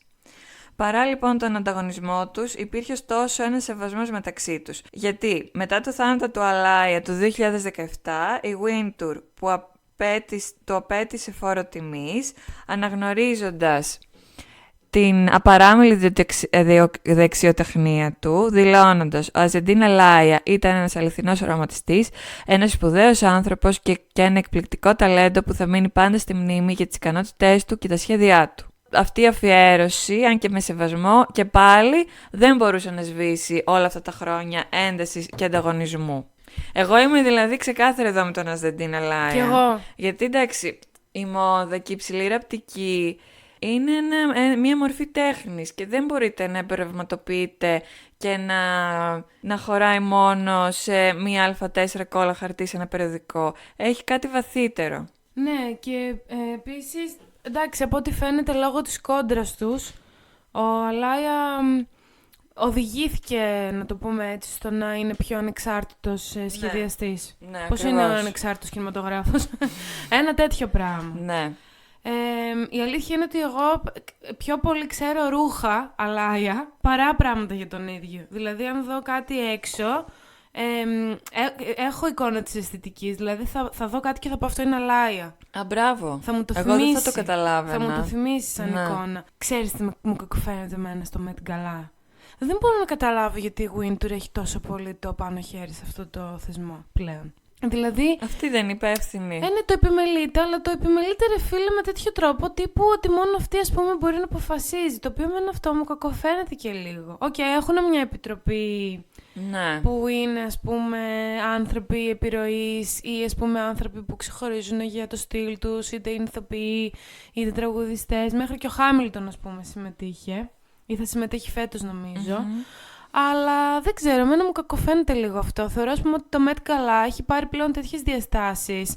Παρά λοιπόν τον ανταγωνισμό τους, υπήρχε ωστόσο ένας σεβασμός μεταξύ τους. Γιατί μετά το θάνατο του Αλάια του 2017, η Wintour που το απέτησε φόρο τιμής, αναγνωρίζοντας την απαράμιλη δεξιοτεχνία του, δηλώνοντας «Ο Αζεντίν Αλάια ήταν ένας αληθινός οραματιστής, ένας σπουδαίος άνθρωπος και ένα εκπληκτικό ταλέντο που θα μείνει πάντα στη μνήμη για τις ικανότητές του και τα σχέδιά του». Αυτή η αφιέρωση, αν και με σεβασμό, και πάλι δεν μπορούσε να σβήσει όλα αυτά τα χρόνια έντασης και ανταγωνισμού. Εγώ είμαι δηλαδή ξεκάθαρη εδώ με τον Αζεντίν Αλάια. Κι εγώ. Γιατί εντάξει, η μόδα και η υψηλή ραπτική είναι μία μορφή τέχνης και δεν μπορείτε να εμπορευματοποιείτε και να χωράει μόνο σε μία Α4 κόλλα χαρτί σε ένα περιοδικό. Έχει κάτι βαθύτερο. Ναι, και επίσης, εντάξει, από ό,τι φαίνεται λόγω της κόντρας τους, ο Αλάια οδηγήθηκε, να το πούμε έτσι, στο να είναι πιο ανεξάρτητος σχεδιαστής. Ναι, πώς είναι ο ανεξάρτητος κινηματογράφος? Ένα τέτοιο πράγμα. Ναι. Η αλήθεια είναι ότι εγώ πιο πολύ ξέρω ρούχα Αλάια παρά πράγματα για τον ίδιο. Δηλαδή, αν δω κάτι έξω, έχω εικόνα της αισθητικής. Δηλαδή, θα δω κάτι και θα πω αυτό είναι Αλάια. Α, μπράβο. Θα μου το εγώ θυμίσει. δεν θα το καταλάβαινα. Θα μου το θυμίσει σαν εικόνα. Ξέρεις τι μου κακοφαίνεται εμένα στο Met Gala? Δεν μπορώ να καταλάβω γιατί η Wintour έχει τόσο πολύ το πάνω χέρι σε αυτό το θεσμό πλέον. Δηλαδή. Αυτή δεν είναι υπεύθυνη. Είναι το επιμελείται, αλλά το επιμελείται, ρε φίλε, με τέτοιο τρόπο τύπου ότι μόνο αυτή, ας πούμε, μπορεί να αποφασίζει. Το οποίο με αυτό μου κακοφαίνεται και λίγο. Έχουν μια επιτροπή. Ναι. Που είναι, ας πούμε, άνθρωποι επιρροής ή, ας πούμε, άνθρωποι που ξεχωρίζουν για το στυλ τους, είτε είναι ηθοποιοί, είτε τραγουδιστές. Μέχρι και ο Χάμιλτον, ας πούμε, συμμετείχε. Ή θα συμμετέχει φέτος, νομίζω. Αλλά δεν ξέρω, εμένα μου κακοφαίνεται λίγο αυτό. Θεωρώ, ας πούμε, ότι το Met Gala έχει πάρει πλέον τέτοιες διαστάσεις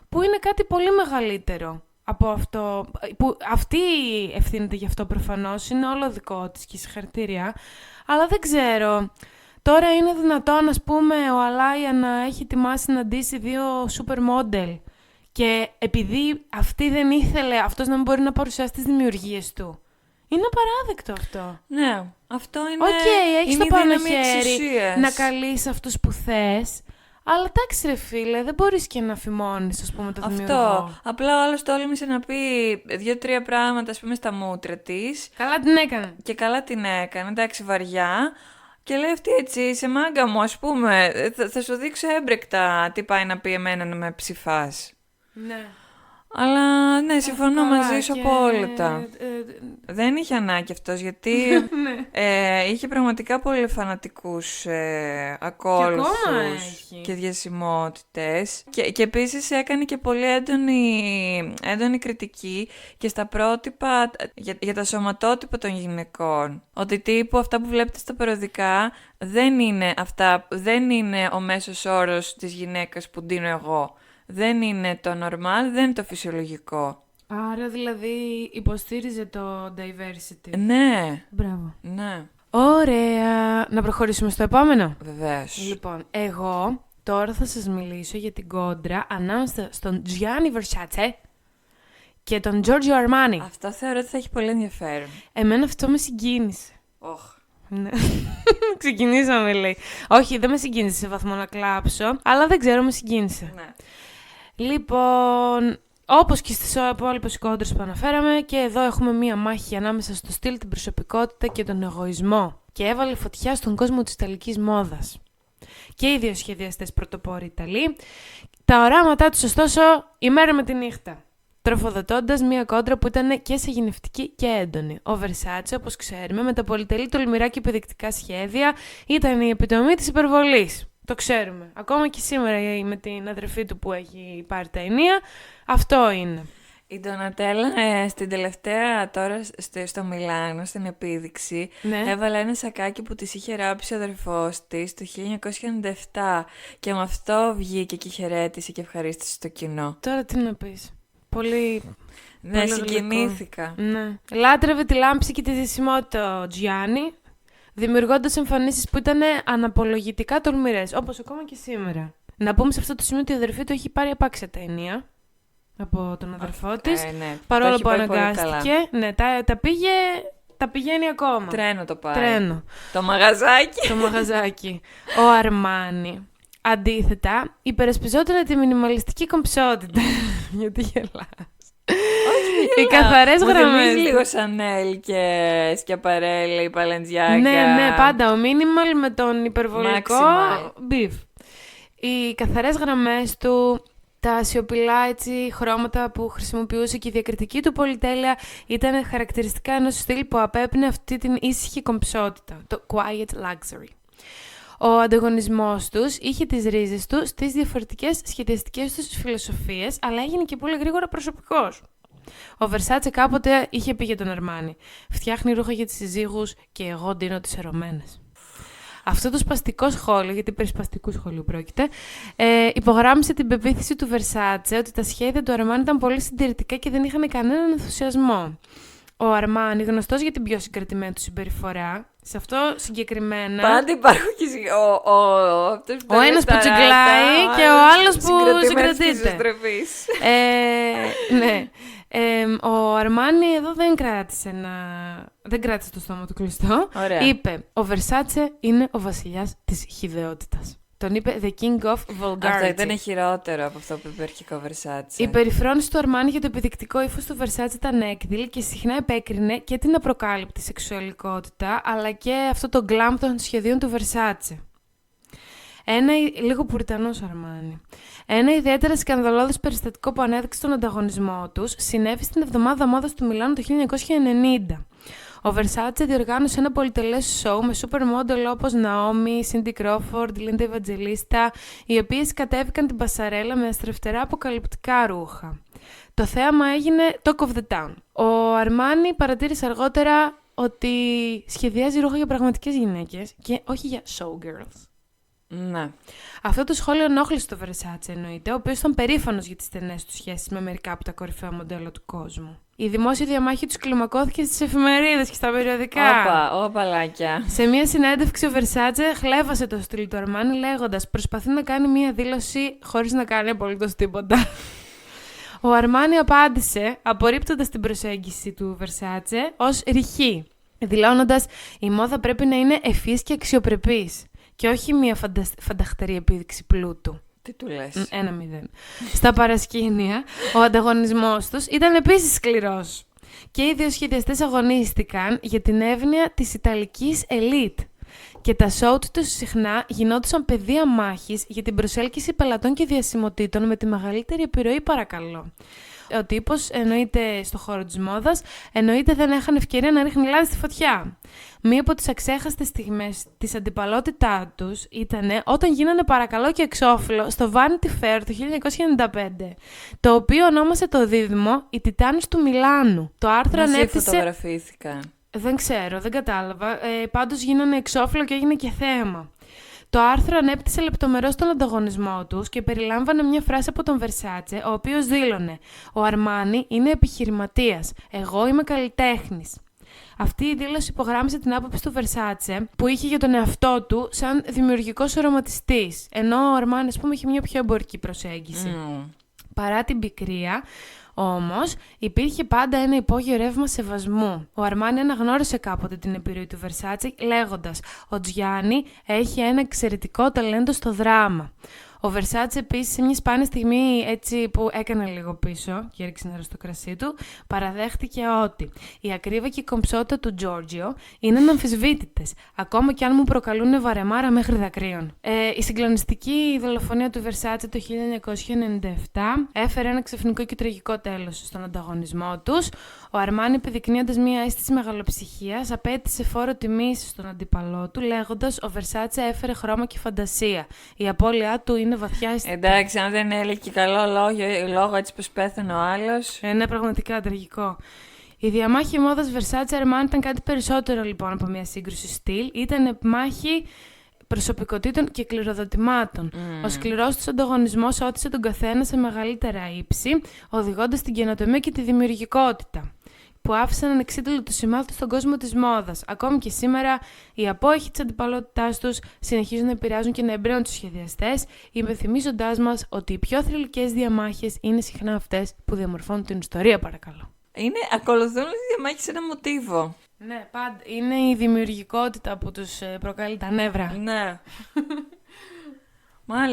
που είναι κάτι πολύ μεγαλύτερο από αυτό. Που αυτή ευθύνεται γι' αυτό προφανώς, είναι όλο δικό της και συγχαρητήρια. Αλλά δεν ξέρω. Τώρα είναι δυνατόν, ας πούμε, ο Αλάια να έχει ετοιμάσει να ντύσει 2 supermodel και επειδή αυτή δεν ήθελε αυτός να μην μπορεί να παρουσιάσει τις δημιουργίες του. Είναι απαράδεκτο αυτό. Ναι, αυτό είναι. Έχεις είναι το πάνω χέρι να καλείς αυτούς που θες. Αλλά εντάξει, ρε φίλε, δεν μπορείς και να φημώνεις, ας πούμε, το δημιουργό. Αυτό. Απλά ο άλλος τόλμησε να πει 2-3 πράγματα, ας πούμε, στα μούτρα της. Καλά την έκανε. Και καλά την έκανε, εντάξει, βαριά. Και λέει αυτή έτσι, σε μάγκα μου, ας πούμε, θα σου δείξω έμπρεκτα τι πάει να πει εμένα να με ψηφάς. Ναι. Αλλά ναι, συμφωνώ μαζί σου απόλυτα. Δεν είχε ανάγκη αυτός, γιατί είχε πραγματικά πολύ φανατικούς ακόλουθους και διασημότητες. Και επίσης έκανε και πολύ έντονη κριτική και στα πρότυπα για τα σωματότυπα των γυναικών. Ότι τύπου αυτά που βλέπετε στα περιοδικά δεν είναι ο μέσος όρος της γυναίκας που ντύνω εγώ. Δεν είναι το normal, δεν είναι το φυσιολογικό. Άρα δηλαδή υποστήριζε το diversity. Ναι. Μπράβο. Ναι. Ωραία. Να προχωρήσουμε στο επόμενο. Βεβαίως. Λοιπόν, εγώ τώρα θα σας μιλήσω για την κόντρα ανάμεσα στον Gianni Versace και τον Giorgio Armani. Αυτό θεωρώ ότι θα έχει πολύ ενδιαφέρον. Εμένα αυτό με συγκίνησε. Ναι. Ξεκινήσαμε, λέει. Όχι, δεν με συγκίνησε σε βαθμό να κλάψω, αλλά δεν ξέρω, με συγκίνησε. Ναι. Λοιπόν, όπως και στις υπόλοιπες κόντρες που αναφέραμε, και εδώ έχουμε μία μάχη ανάμεσα στο στυλ, την προσωπικότητα και τον εγωισμό. Και έβαλε φωτιά στον κόσμο της ιταλικής μόδας. Και οι δύο σχεδιαστές πρωτοπόροι Ιταλοί. Τα οράματά τους, ωστόσο, η μέρα με τη νύχτα. Τροφοδοτώντας μία κόντρα που ήταν και σαγηνευτική και έντονη. Ο Versace, όπως ξέρουμε, με τα πολυτελή τολμηρά και επιδεικτικά σχέδια, ήταν η επιτομή της υπερβολής. Το ξέρουμε. Ακόμα και σήμερα με την αδερφή του που έχει πάρει τα ενία, αυτό είναι. Η Ντονατέλα στην τελευταία τώρα στο Μιλάνο, στην επίδειξη, έβαλε ένα σακάκι που της είχε ράψει ο αδερφός της το 1997 και με αυτό βγήκε και χαιρέτησε και ευχαρίστησε το κοινό. Τώρα τι να πεις. Πολύ... Ναι, συγκινήθηκα. Ναι. Λάτρευε τη λάμψη και τη ζησιμότητα ο Gianni, δημιουργώντας εμφανίσεις που ήταν αναπολογητικά τολμηρές, όπως ακόμα και σήμερα. Να πούμε σε αυτό το σημείο ότι η αδερφή του έχει πάρει απάξια τα ενία από τον αδερφό της, ναι. παρόλο που αναγκάστηκε. Ναι, τα πηγαίνει ακόμα. Τρένο το πάει. Τρένο. Το μαγαζάκι. Το μαγαζάκι. Ο Αρμάνι, αντίθετα, υπερασπιζόταν τη μινιμαλιστική κομψότητα. Γιατί γελάς? Όχι, Οι καθαρές γραμμές. Θυμίζει λίγο Chanel και Schiaparelli, Balenciaga. Ναι, πάντα ο minimal με τον υπερβολικό beef. Οι καθαρές γραμμές του, τα σιωπηλά έτσι, χρώματα που χρησιμοποιούσε και η διακριτική του πολυτέλεια ήταν χαρακτηριστικά ενός στυλ που απέπνε αυτή την ήσυχη κομψότητα, το quiet luxury. Ο ανταγωνισμός τους είχε τις ρίζες του στις διαφορετικές σχεδιαστικές τους φιλοσοφίες, αλλά έγινε και πολύ γρήγορα προσωπικός. Ο Versace κάποτε είχε πει για τον Armani: «Φτιάχνει ρούχα για τις συζύγους και εγώ ντύνω τις ερωμένες». Αυτό το σπαστικό σχόλιο, γιατί περί σπαστικού σχολείου πρόκειται, υπογράμμισε την πεποίθηση του Versace ότι τα σχέδια του Armani ήταν πολύ συντηρητικά και δεν είχαν κανέναν ενθουσιασμό. Ο Armani, γνωστός για την πιο συγκρατημένη του συμπεριφορά, σε αυτό συγκεκριμένα. Πάντα υπάρχουν και ο ένας που τσιγκλάει και ο άλλος που συγκρατείται. Ναι. Ο Αρμάνι εδώ δεν κράτησε το στόμα του κλειστό. Ωραία. Είπε, ο Versace είναι ο βασιλιάς της χυδαιότητας. Τον είπε The King of Vulgarity. Αυτό ήταν χειρότερο από αυτό που είπε αρχικό Versace. Η περιφρόνηση του Αρμάνι για το επιδεικτικό ύφος του Versace ήταν έκδηλη και συχνά επέκρινε και την απροκάλυπτη σεξουαλικότητα, αλλά και αυτό το γκλάμ των σχεδίων του Versace. Λίγο πουριτανός ο Αρμάνι. Ένα ιδιαίτερα σκανδαλώδες περιστατικό που ανέδειξε τον ανταγωνισμό τους συνέβη στην εβδομάδα μόδας του Μιλάνου το 1990. Ο Versace διοργάνωσε ένα πολυτελές σοου με super model όπως Naomi, Cindy Crawford, Linda Evangelista, οι οποίες κατέβηκαν την πασαρέλα με αστρεφτερά αποκαλυπτικά ρούχα. Το θέαμα έγινε talk of the town. Ο Αρμάνι παρατήρησε αργότερα ότι σχεδιάζει ρούχα για πραγματικές γυναίκες και όχι για showgirls. Ναι. Αυτό το σχόλιο ενόχλησε το Versace, εννοείται, ο οποίος ήταν περήφανος για τις στενές του σχέσεις με μερικά από τα κορυφαία μοντέλα του κόσμου. Η δημόσια διαμάχη τους κλιμακώθηκε στις εφημερίδες και στα περιοδικά. Οπαλάκια. Σε μια συνέντευξη ο Versace χλέβασε το στυλ του Armani λέγοντας: «Προσπαθεί να κάνει μια δήλωση χωρίς να κάνει απολύτως τίποτα». Ο Armani απάντησε, απορρίπτοντας την προσέγγιση του Versace ως ρηχή, δηλώνοντας: «Η μόδα πρέπει να είναι ευφυής και αξιοπρεπής και όχι μια φανταχτερή επίδειξη πλούτου». Τι του λες? 1-0. Στα παρασκήνια, ο ανταγωνισμός τους ήταν επίσης σκληρός. Και οι δύο σχεδιαστές αγωνίστηκαν για την εύνοια της Ιταλικής ελίτ. Και τα σόουτ τους συχνά γινόντουσαν πεδία μάχης για την προσέλκυση πελατών και διασημοτήτων με τη μεγαλύτερη επιρροή, παρακαλώ. Ο τύπος, εννοείται στο χώρο της μόδας, εννοείται δεν είχαν ευκαιρία να ρίχνει λάδι στη φωτιά. Μία από τις αξέχαστες στιγμές της αντιπαλότητά τους ήταν όταν γίνανε παρακαλώ και εξώφυλλο στο Vanity Fair το 1995, το οποίο ονόμασε το δίδυμο «Οι Τιτάνες του Μιλάνου». Το άρθρο ανέπτυσε... φωτογραφήθηκαν. Δεν ξέρω, δεν κατάλαβα. Πάντως γίνανε εξώφυλλο και έγινε και θέμα. Το άρθρο ανέπτυσε λεπτομερώς τον ανταγωνισμό τους και περιλάμβανε μια φράση από τον Versace, ο οποίος δήλωνε «Ο Αρμάνι είναι επιχειρηματίας, εγώ είμαι καλλιτέχνης». Αυτή η δήλωση υπογράμμισε την άποψη του Versace που είχε για τον εαυτό του σαν δημιουργικός οραματιστής, ενώ ο Αρμάνι, ας πούμε, είχε μια πιο εμπορική προσέγγιση. Παρά την πικρία, όμως, υπήρχε πάντα ένα υπόγειο ρεύμα σεβασμού. Ο Αρμάνι αναγνώρισε κάποτε την επιρροή του Versace λέγοντας «Ο Τζιάννη έχει ένα εξαιρετικό ταλέντο στο δράμα». Ο Versace επίσης σε μια σπάνια στιγμή έτσι που έκανε λίγο πίσω και έριξε νερό στο κρασί του, παραδέχτηκε ότι η ακρίβεια και η κομψότητα του Giorgio είναι αναμφισβήτητες, ακόμα και αν μου προκαλούν βαρεμάρα μέχρι δακρύων. Η συγκλονιστική δολοφονία του Versace το 1997 έφερε ένα ξαφνικό και τραγικό τέλος στον ανταγωνισμό τους. Ο Αρμάνι, επιδεικνύοντας μια αίσθηση μεγαλοψυχίας, απέτησε φόρο τιμής στον αντίπαλό του, λέγοντας «Ο Versace έφερε χρώμα και φαντασία. Η απώλειά του είναι βαθιά αισθητή». Εντάξει, αν δεν έλεγε και καλό λόγο έτσι πως πέθανε ο άλλος. Ναι, πραγματικά τραγικό. Η διαμάχη μόδας Versace-Armani ήταν κάτι περισσότερο λοιπόν από μια σύγκρουση στυλ. Ήταν μάχη προσωπικότητων και κληροδοτημάτων. Ο σκληρός τους ανταγωνισμός ότισε τον καθένα σε μεγαλύτερα ύψη, οδηγώντας την καινοτομία και τη δημιουργικότητα, που άφησαν ανεξίτηλο το σημάδι του στον κόσμο της μόδας. Ακόμη και σήμερα, οι απόϊχοι της αντιπαλότητάς τους συνεχίζουν να επηρεάζουν και να εμπρέουν τους σχεδιαστές, υπενθυμίζοντάς μας ότι οι πιο θρυλικές διαμάχες είναι συχνά αυτές που διαμορφώνουν την ιστορία, παρακαλώ. Ακολουθούν τις διαμάχες ένα μοτίβο. Ναι, πάντα. Είναι η δημιουργικότητα που τους προκαλεί τα νεύρα. Ναι.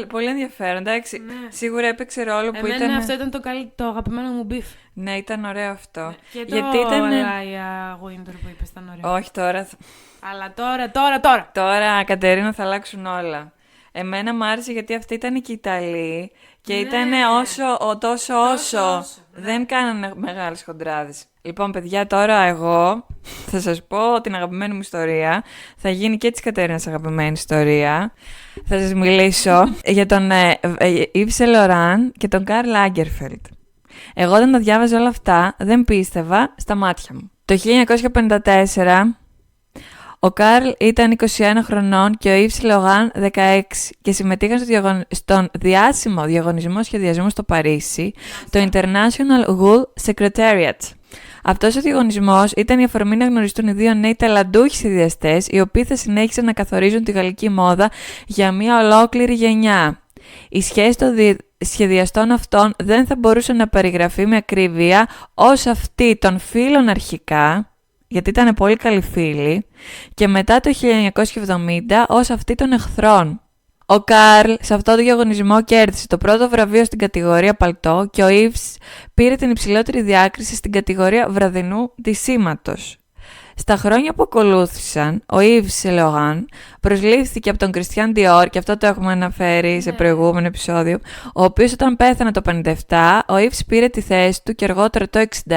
Πολύ ενδιαφέρον, εντάξει. Ναι. Σίγουρα έπαιξε ρόλο που Εμένα ήταν. αυτό ήταν το αγαπημένο μου μπιφ. Ναι, ήταν ωραίο αυτό. Ναι. Και Γιατί το ήταν. Laia Winter που είπες ήταν ωραίο. Όχι τώρα. Αλλά τώρα. Τώρα, Κατερίνα, θα αλλάξουν όλα. Εμένα μου άρεσε γιατί αυτή ήταν και Ιταλή και Ναι. ήταν τόσο όσο. Δεν κάνανε μεγάλες χοντράδες. Λοιπόν, παιδιά, τώρα εγώ θα σας πω την αγαπημένη μου ιστορία. Θα γίνει και της Κατερίνας αγαπημένη ιστορία. Θα σας μιλήσω για τον Yves Saint Laurent και τον Karl Lagerfeld. Εγώ όταν τα διάβαζα όλα αυτά, δεν πίστευα στα μάτια μου. Το 1954... Ο Καρλ ήταν 21 χρονών και ο Yves Saint Laurent 16 και συμμετείχαν στον διάσημο διαγωνισμό σχεδιασμού στο Παρίσι, το International Wool Secretariat. Αυτός ο διαγωνισμός ήταν η αφορμή να γνωριστούν οι δύο νέοι ταλαντούχοι σχεδιαστές, οι οποίοι θα συνέχισαν να καθορίζουν τη γαλλική μόδα για μια ολόκληρη γενιά. Η σχέση των σχεδιαστών αυτών δεν θα μπορούσε να περιγραφεί με ακρίβεια ως αυτή των φίλων αρχικά, γιατί ήταν πολύ καλοί φίλοι, και μετά το 1970 ως αυτή των εχθρών. Ο Καρλ σε αυτό το διαγωνισμό κέρδισε το πρώτο βραβείο στην κατηγορία παλτό και ο Yves πήρε την υψηλότερη διάκριση στην κατηγορία βραδινού ντυσίματος. Στα χρόνια που ακολούθησαν, ο Yves Saint Laurent προσλήφθηκε από τον Christian Dior, και αυτό το έχουμε αναφέρει σε προηγούμενο επεισόδιο, ο οποίος όταν πέθανε το 1957, ο Yves πήρε τη θέση του και αργότερα το 1961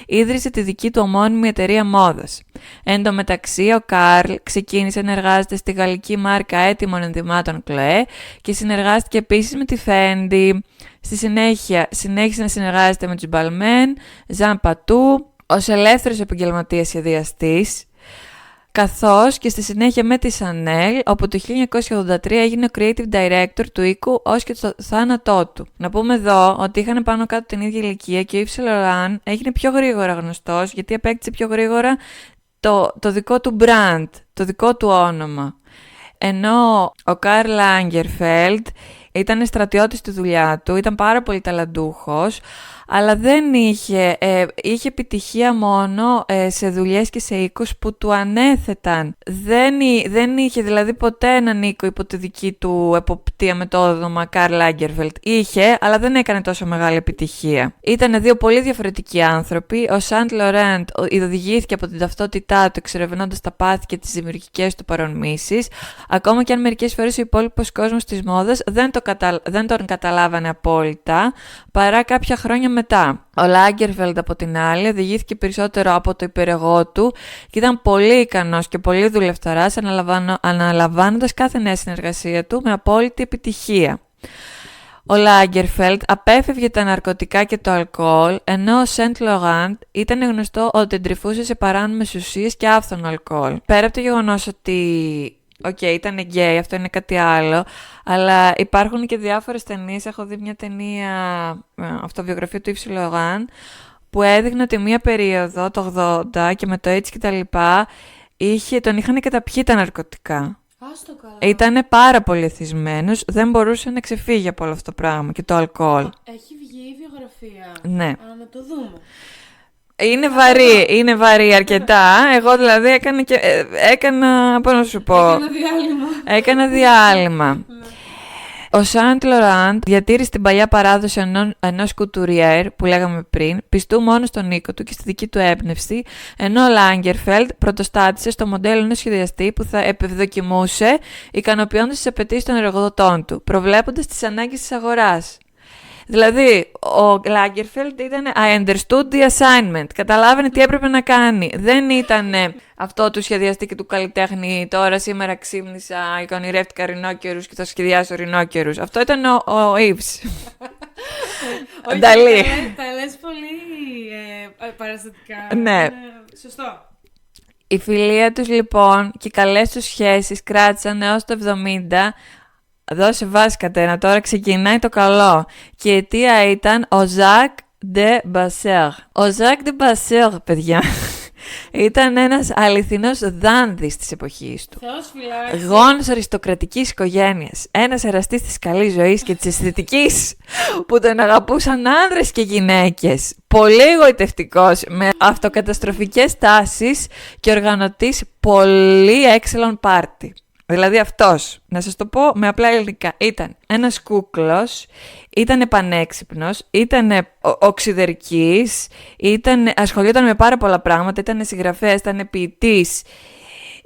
ίδρυσε τη δική του ομώνυμη εταιρεία μόδας. Εν τω μεταξύ, ο Καρλ ξεκίνησε να εργάζεται στη γαλλική μάρκα έτοιμων ενδυμάτων Chloé και συνεργάστηκε επίσης με τη Fendi. Στη συνέχεια, συνέχισε να συνεργάζεται με τους Balmain, Jean Patou, ως ελεύθερος επαγγελματίας σχεδιαστής, καθώς και στη συνέχεια με τη Chanel, όπου το 1983 έγινε ο Creative Director του οίκου ως και το θάνατό του. Να πούμε εδώ ότι είχαν πάνω κάτω την ίδια ηλικία και ο Yves Saint Laurent έγινε πιο γρήγορα γνωστός, γιατί απέκτησε πιο γρήγορα το δικό του brand, το δικό του όνομα. Ενώ ο Karl Lagerfeld ήταν στρατιώτης στη δουλειά του, ήταν πάρα πολύ ταλαντούχος, αλλά δεν είχε επιτυχία μόνο σε δουλειές και σε οίκους που του ανέθεταν. Δεν είχε δηλαδή ποτέ έναν οίκο υπό τη δική του εποπτεία με το όνομα Karl Lagerfeld. Είχε, αλλά δεν έκανε τόσο μεγάλη επιτυχία. Ήταν δύο πολύ διαφορετικοί άνθρωποι. Ο Saint Laurent οδηγήθηκε από την ταυτότητά του, εξερευνώντας τα πάθη και τις δημιουργικές του παρορμήσεις, ακόμα και αν μερικές φορές ο υπόλοιπος κόσμος της μόδας δεν τον καταλάβανε απόλυτα, παρά κάποια χρόνια μετά. Ο Lagerfeld από την άλλη οδηγήθηκε περισσότερο από το υπερεγώ του και ήταν πολύ ικανός και πολύ δουλευταράς, αναλαμβάνοντας κάθε νέα συνεργασία του με απόλυτη επιτυχία. Ο Lagerfeld απέφευγε τα ναρκωτικά και το αλκοόλ, ενώ ο Saint Laurent ήταν γνωστό ότι εντρυφούσε σε παράνομες ουσίες και άφθονο αλκοόλ. Πέρα από το γεγονός ότι ήταν γκέι, αυτό είναι κάτι άλλο, αλλά υπάρχουν και διάφορες ταινίες. Έχω δει μια ταινία, αυτοβιογραφία του Yves Saint Laurent, που έδειχνε ότι μια περίοδο, το 80 και με το AIDS και τα λοιπά, τον είχαν καταπιεί τα ναρκωτικά. Ήτανε πάρα πολύ εθισμένος, δεν μπορούσε να ξεφύγει από όλο αυτό το πράγμα και το αλκοόλ. Έχει βγει η βιογραφία. Ναι. Να το δούμε. Είναι βαρύ αρκετά. Εγώ δηλαδή έκανα, πώς να σου πω, έκανα διάλειμμα. Ο Saint Laurent διατήρησε την παλιά παράδοση ενός κουτουριέρ που λέγαμε πριν, πιστού μόνο στον οίκο του και στη δική του έμπνευση, ενώ ο Lagerfeld πρωτοστάτησε στο μοντέλο ενός σχεδιαστή που θα επευδοκιμούσε, ικανοποιώντας τις απαιτήσεις των εργοδοτών του, προβλέποντας τις ανάγκες της αγοράς. Δηλαδή, ο Lagerfeld ήταν I understood the assignment. Καταλάβαινε τι έπρεπε να κάνει. Δεν ήταν αυτό του σχεδιαστή και του καλλιτέχνη. Τώρα σήμερα ξύπνησα και ονειρεύτηκα ρινόκερους και θα σχεδιάσω ρινόκερους. Αυτό ήταν ο Yves. Νταλή. Τα λες πολύ παραστατικά. Ναι. Σωστό. Η φιλία τους λοιπόν και οι καλές τους σχέσεις κράτησαν έως το 70. Δώσε βάση, Κατένα, τώρα ξεκινάει το καλό. Και η αιτία ήταν ο Jacques de Basser. Ο Jacques de Basser, παιδιά, ήταν ένας αληθινός δάνδης της εποχής του. Θεός φυλάξει. Γόνος αριστοκρατικής οικογένειας. Ένας εραστής της καλής ζωής και της αισθητικής που τον αγαπούσαν άνδρες και γυναίκες. Πολύ εγωιτευτικός, με αυτοκαταστροφικές τάσεις και οργανωτής πολύ excellent party. Δηλαδή αυτός, να σας το πω με απλά ελληνικά, ήταν ένας κούκλος, ήταν πανέξυπνος, ήταν οξυδερκής, ασχολιόταν με πάρα πολλά πράγματα, ήταν συγγραφέας, ήταν ποιητής,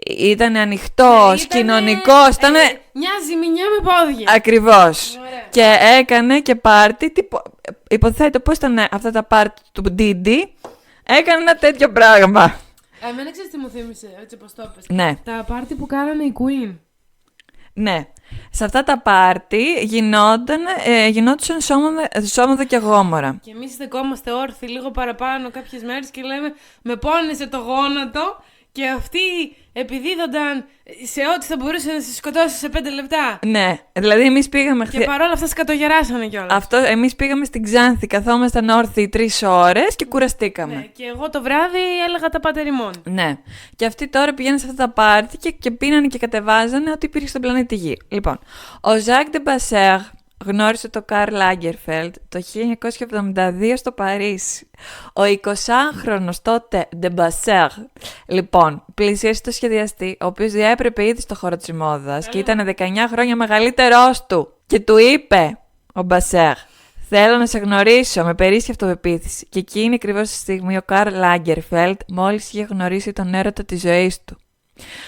ήταν ανοιχτός, κοινωνικός, μια ζυμινιά με πόδια. Ακριβώς. Ωραία. Και έκανε και πάρτι, υποθέτω πώς ήταν αυτά τα πάρτι του Ντίντι, έκανε ένα τέτοιο πράγμα. Εμένα ξέρεις τι μου θύμισε, έτσι όπως το είπες. Ναι. Τα πάρτι που κάνανε οι Queen. Ναι. Σε αυτά τα πάρτι γινόντουσαν σώμοδα και γόμορα. Και εμείς στεκόμαστε όρθιοι λίγο παραπάνω κάποιες μέρες και λέμε με πόνεσε το γόνατο και αυτοί επιδίδονταν σε ό,τι θα μπορούσε να σε σκοτώσει σε 5 λεπτά. Ναι, δηλαδή εμείς πήγαμε Και παρόλα αυτά σκατογεράσανε κιόλας. Εμείς πήγαμε στην Ξάνθη, καθόμασταν όρθιοι 3 ώρες και κουραστήκαμε. Ναι, και εγώ το βράδυ έλεγα τα πατεριμόν. Ναι. Και αυτοί τώρα πηγαίνουν σε αυτά τα πάρτι και πίνανε και κατεβάζανε ό,τι υπήρχε στον πλανήτη Γη. Λοιπόν, ο Ζακ Ντεμπασέρ γνώρισε τον Καρλ Λάγκερφελντ το 1972 στο Παρίσι. Ο 20χρονος τότε Ντεμπασέρ, λοιπόν, πλησίασε το σχεδιαστή, ο οποίος διέπρεπε ήδη στο χώρο της μόδας και ήταν 19 χρόνια μεγαλύτερός του. Και του είπε ο Μπασέρ: θέλω να σε γνωρίσω, με περίσσια αυτοπεποίθηση. Και εκείνη ακριβώς τη στιγμή ο Καρλ Λάγκερφελντ μόλις είχε γνωρίσει τον έρωτα της ζωής του.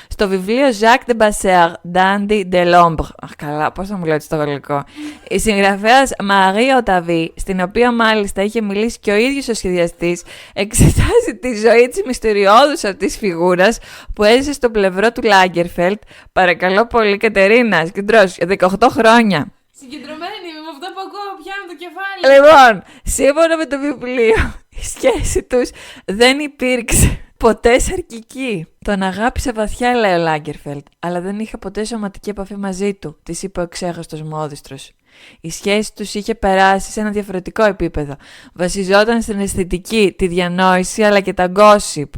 Στο βιβλίο Jacques de Basser, Dandy de l'Ombre, αχ καλά, πώς θα μου λέω έτσι στο γαλλικό, η συγγραφέας Marie Otavie, στην οποία μάλιστα είχε μιλήσει και ο ίδιος ο σχεδιαστής, εξετάζει τη ζωή της μυστηριώδους αυτής φιγούρας που έζησε στο πλευρό του Λάγκερφελντ. Παρακαλώ πολύ, Κατερίνα, σκεντρώσου, 18 χρόνια. Συγκεντρωμένη με αυτό που ακούω, πιάνω το κεφάλι. Λοιπόν, σύμφωνα με το βιβλίο, η σχέση τους δεν υπήρξε ποτέ σαρκική. Τον αγάπησε βαθιά, λέει ο Λάγκερφελντ, αλλά δεν είχε ποτέ σωματική επαφή μαζί του, της είπε ο εξέχαστος μόδιστρος. Η σχέση τους είχε περάσει σε ένα διαφορετικό επίπεδο. Βασιζόταν στην αισθητική, τη διανόηση αλλά και τα gossip.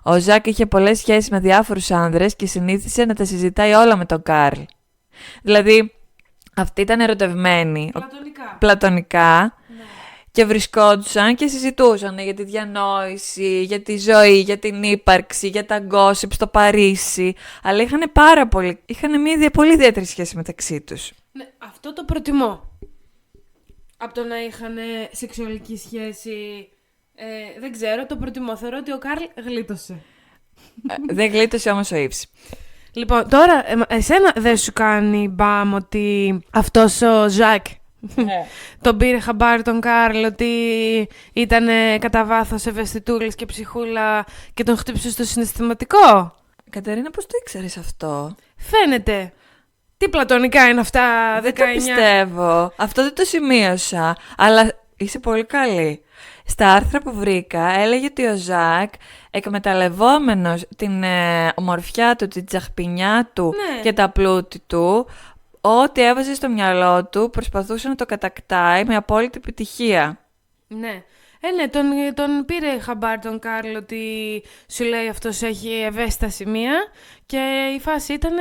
Ο Ζακ είχε πολλές σχέσεις με διάφορους άνδρες και συνήθισε να τα συζητάει όλα με τον Καρλ. Δηλαδή, αυτοί ήταν ερωτευμένοι. Πλατωνικά. Ναι. Και βρισκόντουσαν και συζητούσαν για τη διανόηση, για τη ζωή, για την ύπαρξη, για τα gossip στο Παρίσι. Αλλά είχαν μια πολύ ιδιαίτερη σχέση μεταξύ τους. Ναι, αυτό το προτιμώ. Από το να είχαν σεξουαλική σχέση, δεν ξέρω, το προτιμώ. Θεωρώ ότι ο Καρλ γλίτωσε. Δεν γλίτωσε όμως ο Ιβς. Λοιπόν, τώρα, εσένα δεν σου κάνει μπαμ ότι αυτός ο Ζακ τον πήρε χαμπάρι τον Καρλ ότι ήταν κατά βάθος ευαισθητούλης και ψυχούλα και τον χτύπησε στο συναισθηματικό? Κατερίνα, πώς το ήξερες αυτό? Φαίνεται. Τι πλατωνικά είναι αυτά, 19. Δεν το πιστεύω. Αυτό δεν το σημείωσα. Αλλά είσαι πολύ καλή. Στα άρθρα που βρήκα έλεγε ότι ο Ζακ, εκμεταλλευόμενος την ομορφιά του, την τσαχπινιά του και τα πλούτη του, ό,τι έβαζε στο μυαλό του προσπαθούσε να το κατακτάει με απόλυτη επιτυχία. Ναι. Ναι, τον πήρε χαμπάρι τον Καρλ ότι σου λέει αυτός έχει ευαίσθητα σημεία και η φάση ήταν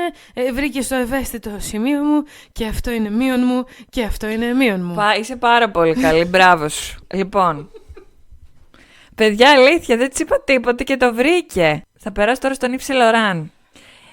βρήκε στο ευαίσθητο σημείο μου και αυτό είναι μείον μου και αυτό είναι μείον μου. Είσαι πάρα πολύ καλή, μπράβο σου. Λοιπόν, παιδιά, αλήθεια, δεν της είπα τίποτα και το βρήκε. Θα περάσω τώρα στον Yves Saint Laurent.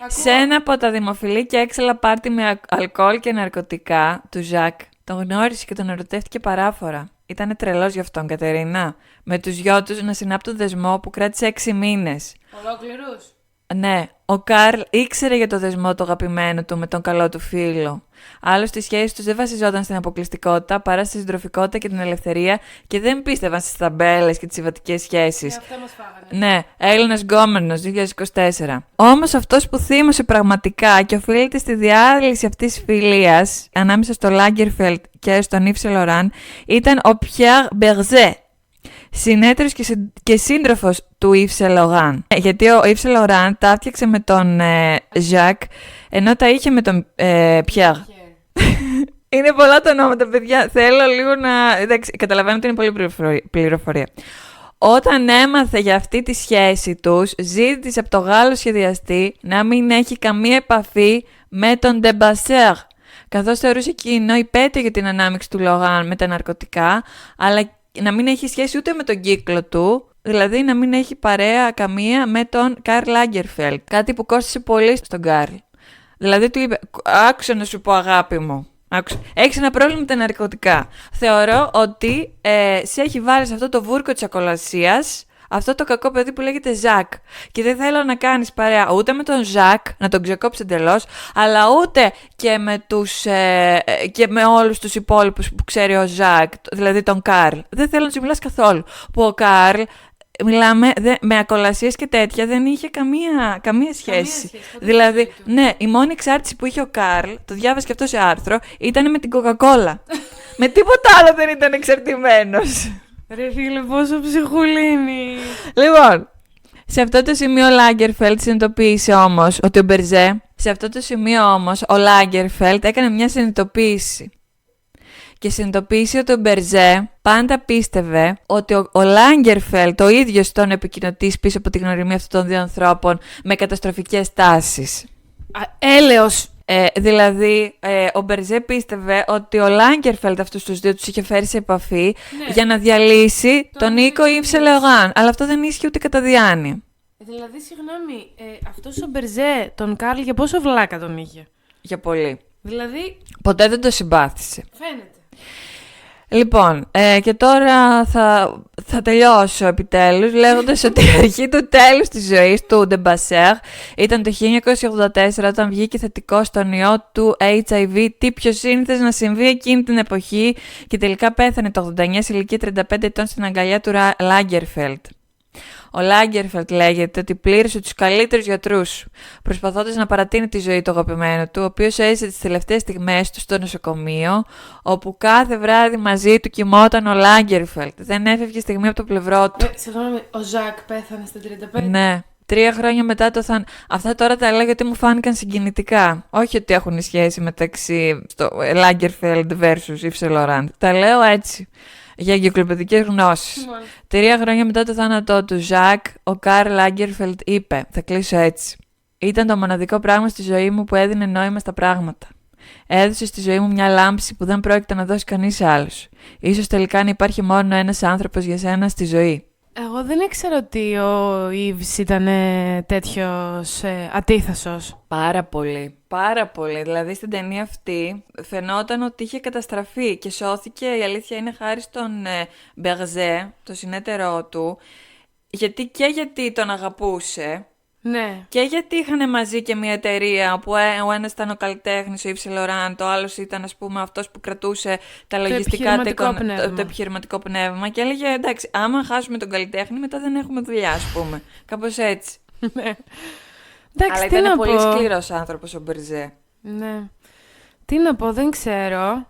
Σε ένα από τα δημοφιλή και έξαλα πάρτι με αλκοόλ και ναρκωτικά του Ζακ, τον γνώρισε και τον ερωτεύτηκε παράφορα. Ήτανε τρελός γι' αυτόν, Κατερίνα. Με τους γιο τους να συνάπτουν δεσμό που κράτησε 6 μήνες. Ολόκληρους? Ναι, ο Καρλ ήξερε για το δεσμό του αγαπημένου του με τον καλό του φίλο. Άλλωστε, οι σχέσεις τους δεν βασιζόταν στην αποκλειστικότητα παρά στη συντροφικότητα και την ελευθερία και δεν πίστευαν στις ταμπέλες και τις συμβατικές σχέσεις. Αυτό μας φάγανε. Ναι, Έλληνας γκόμενος 2024. Όμως αυτός που θύμωσε πραγματικά και οφείλεται στη διάλυση αυτής της φιλίας ανάμεσα στο Λάγκερφελντ και στον Yves Saint Laurent ήταν ο Pierre Berger, συνέτερος και σύντροφος του Yves Saint Laurent. Γιατί ο Yves Saint Laurent τα έφτιαξε με τον Jacques, ενώ τα είχε με τον Pierre. Είναι πολλά τα ονόματα, παιδιά. Θέλω λίγο να... Εντάξει, καταλαβαίνω ότι είναι πολύ πληροφορία. Όταν έμαθε για αυτή τη σχέση τους, ζήτησε από τον Γάλλο σχεδιαστή να μην έχει καμία επαφή με τον Ντεμπασέρ, καθώς θεωρούσε εκείνο υπέτειο για την ανάμειξη του Λογάν με τα ναρκωτικά, αλλά να μην έχει σχέση ούτε με τον κύκλο του, δηλαδή να μην έχει παρέα καμία με τον Καρλ Λάγκερφελντ, κάτι που κόστησε πολύ στον Καρλ. Δηλαδή του είπε, άκουσα να σου πω αγάπη μου. Έχεις ένα πρόβλημα με τα ναρκωτικά. Θεωρώ ότι σε έχει βάλει σε αυτό το βούρκο της ακολασίας αυτό το κακό παιδί που λέγεται Ζακ. Και δεν θέλω να κάνεις παρέα ούτε με τον Ζακ, να τον ξεκόψεις εντελώς, αλλά ούτε και με όλους τους υπόλοιπους που ξέρει ο Ζακ, δηλαδή τον Καρλ. Δεν θέλω να του μιλάς καθόλου. Που ο Καρλ, μιλάμε με ακολασίες και τέτοια, δεν είχε καμία σχέση. Δηλαδή, ναι, η μόνη εξάρτηση που είχε ο Καρλ, το διάβασε και αυτό σε άρθρο, ήταν με την Coca-Cola. Με τίποτα άλλο δεν ήταν εξαρτημένος. Ρε φίλε, πόσο ψυχουλίνη. Λοιπόν, σε αυτό το σημείο ο Λάγκερφελτ συνειδητοποίησε όμως ότι ο Μπερζέ, ο Λάγκερφελτ έκανε μια συνειδητοποίηση. Και συνειδητοποίησε ότι ο Μπερζέ πάντα πίστευε ότι ο Λάγκερφελτ ο ίδιος ήταν επικοινωτής πίσω από τη γνωριμία αυτών των δύο ανθρώπων με καταστροφικές τάσεις. Έλεος. Δηλαδή, ο Μπερζέ πίστευε ότι ο Λάγκερφελτ αυτούς τους δύο τους είχε φέρει σε επαφή για να διαλύσει τον Νίκο Ιβ Σεν Λοράν. Αλλά αυτό δεν ίσχυε ούτε κατά διάνοια. Δηλαδή, συγγνώμη, αυτός ο Μπερζέ, τον Καρλ, για πόσο βλάκα τον είχε? Για πολύ. Δηλαδή, ποτέ δεν το συμπάθησε. Φαίνεται. Λοιπόν, και τώρα θα τελειώσω επιτέλους λέγοντας ότι η αρχή του τέλους της ζωής του Ντεμπασέρ ήταν το 1984 όταν βγήκε θετικό στον ιό του HIV, τι πιο σύνηθες να συμβεί εκείνη την εποχή, και τελικά πέθανε το 89 σε ηλικία 35 ετών στην αγκαλιά του Λάγκερφελτ. Ο Λάγκερφελτ λέγεται ότι πλήρωσε τους καλύτερους γιατρούς, προσπαθώντας να παρατείνει τη ζωή του αγαπημένου του, ο οποίος έζησε τις τελευταίες στιγμές του στο νοσοκομείο, όπου κάθε βράδυ μαζί του κοιμόταν ο Λάγκερφελτ. Δεν έφευγε στιγμή από το πλευρό του. Συγγνώμη, ο Ζακ πέθανε στα 35. Ναι. 3 χρόνια μετά το θάνατο. Αυτά τώρα τα λέω γιατί μου φάνηκαν συγκινητικά. Όχι ότι έχουν σχέση μεταξύ Λάγκερφελτ versus Ιβ Σεν Λοράν. Τα λέω έτσι. Για εγκυκλοπαιδικές γνώσεις. 3 χρόνια μετά το θάνατό του Ζακ, ο Καρλ Λάγκερφελτ είπε: θα κλείσω έτσι. Ήταν το μοναδικό πράγμα στη ζωή μου που έδινε νόημα στα πράγματα. Έδωσε στη ζωή μου μια λάμψη που δεν πρόκειται να δώσει κανείς άλλος. Ίσως τελικά να υπάρχει μόνο ένας άνθρωπος για σένα στη ζωή. Εγώ δεν ήξερα ότι ο Ιβς ήταν τέτοιος ατίθασος. Πάρα πολύ. Πάρα πολύ. Δηλαδή στην ταινία αυτή φαινόταν ότι είχε καταστραφεί και σώθηκε, η αλήθεια είναι, χάρη στον Μπερζέ, το συνέτερό του, γιατί τον αγαπούσε. Ναι. Και γιατί είχαν μαζί και μια εταιρεία που ο ένας ήταν ο καλλιτέχνης, ο Ιβ Σεν Λοράν, το άλλος ήταν, ας πούμε, αυτός που κρατούσε τα λογιστικά, το επιχειρηματικό πνεύμα, και έλεγε εντάξει, άμα χάσουμε τον καλλιτέχνη μετά δεν έχουμε δουλειά, ας πούμε. Κάπως έτσι. Ναι. Εντάξει, αλλά ήταν πολύ σκληρός άνθρωπος ο Μπερζέ. Ναι. Τι να πω, δεν ξέρω.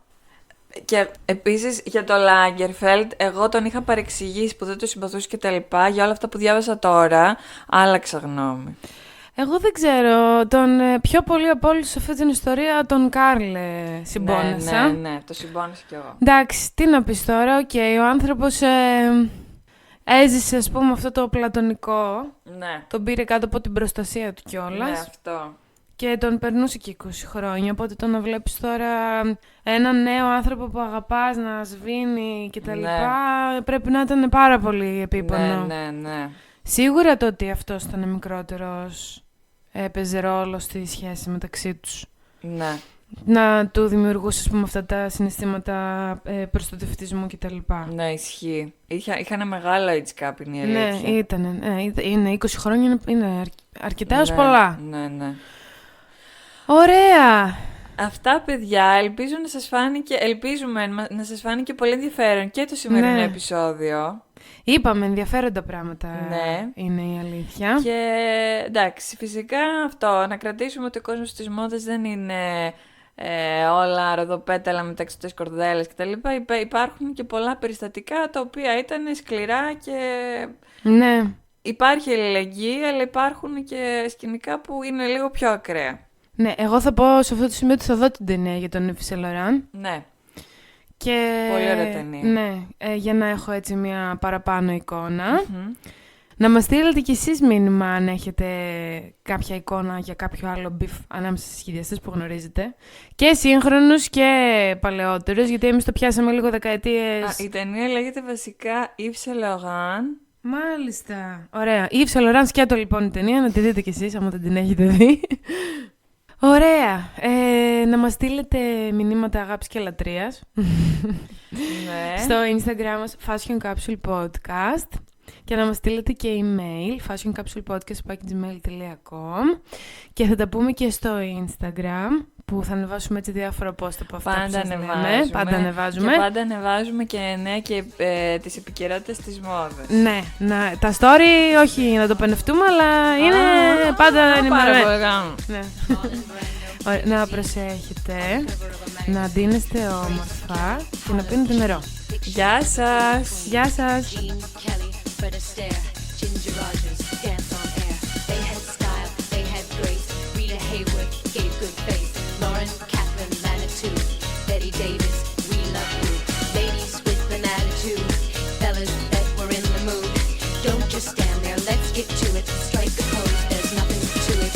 Και επίσης για το Λάγκερφελτ, εγώ τον είχα παρεξηγήσει που δεν το συμπαθούσε και τα λοιπά. Για όλα αυτά που διάβασα τώρα, άλλαξα γνώμη. Εγώ δεν ξέρω. Τον πιο πολύ από όλους σε αυτή την ιστορία τον Καρλ συμπόνεσα. Ναι, το συμπόνεσα κι εγώ. Εντάξει, τι να πεις τώρα. Οκ, ο άνθρωπος έζησε, ας πούμε, αυτό το πλατωνικό. Ναι. Τον πήρε κάτω από την προστασία του κιόλας. Ναι, αυτό. Και τον περνούσε και 20 χρόνια, οπότε το να βλέπεις τώρα έναν νέο άνθρωπο που αγαπάς να σβήνει και τα λοιπά, πρέπει να ήταν πάρα πολύ επίπονο. Ναι. Σίγουρα το ότι αυτός ήταν μικρότερος έπαιζε ρόλο στη σχέση μεταξύ τους. Ναι. Να του δημιουργούσε, ας πούμε, αυτά τα συναισθήματα προστατευτισμού και τα λοιπά. Ναι, ισχύει. Είχαν μεγάλο age gap, είναι η αλήθεια. Ναι, είναι 20 χρόνια, είναι αρκετά ως πολλά. Ναι. Ωραία! Αυτά, παιδιά, ελπίζουμε να σας φάνηκε πολύ ενδιαφέρον και το σημερινό επεισόδιο. Είπαμε ενδιαφέροντα πράγματα, είναι η αλήθεια. Και εντάξει, φυσικά αυτό, να κρατήσουμε ότι ο κόσμος της μόδας δεν είναι όλα ροδοπέταλα με ταξιτές κορδέλες κτλ. Υπάρχουν και πολλά περιστατικά τα οποία ήταν σκληρά και ναι. Υπάρχει αλληλεγγύη, αλλά υπάρχουν και σκηνικά που είναι λίγο πιο ακραία. Ναι, εγώ θα πω σε αυτό το σημείο ότι θα δω την ταινία για τον Ιβ Σεν Λοράν. Ναι. Και... πολύ ωραία ταινία. Ναι, για να έχω έτσι μια παραπάνω εικόνα. Mm-hmm. Να μας στείλετε κι εσείς μήνυμα αν έχετε κάποια εικόνα για κάποιο άλλο μπιφ ανάμεσα στις σχεδιαστές που γνωρίζετε. Και σύγχρονους και παλαιότερους, γιατί εμείς το πιάσαμε λίγο δεκαετίες. Η ταινία λέγεται βασικά Ιβ Σεν Λοράν. Μάλιστα. Ωραία. Ιβ Σεν Λοράν, σκέτο λοιπόν η ταινία, να τη δείτε κι εσείς άμα δεν την έχετε δει. Ωραία. Να μας στείλετε μηνύματα αγάπης και λατρείας. Ναι. Στο Instagram μας Fashion Capsule Podcast. Και να μας στείλετε και email fashioncapsulepodcast@gmail.com. Και θα τα πούμε και στο Instagram, που θα ανεβάσουμε έτσι διάφορα post από αυτά που σας λέμε. Πάντα ανεβάζουμε. Και πάντα ανεβάζουμε και νέα και τις επικαιρότητες της μόδας. Ναι, τα story όχι να το πενευτούμε, αλλά είναι πάντα ενημερωμένα. Ναι. Να προσέχετε, να ντύνεστε όμορφα και να πίνετε νερό. Γεια σας! Γεια σας! Fred Astaire, Ginger Rogers, dance on air. They had style, they had grace. Rita Hayworth gave good face. Lauren, Catherine, Manitou, Betty Davis, we love you. Ladies with an attitude, fellas that were in the mood. Don't just stand there, let's get to it. Strike a pose, there's nothing to it.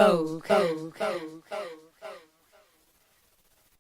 Vogue.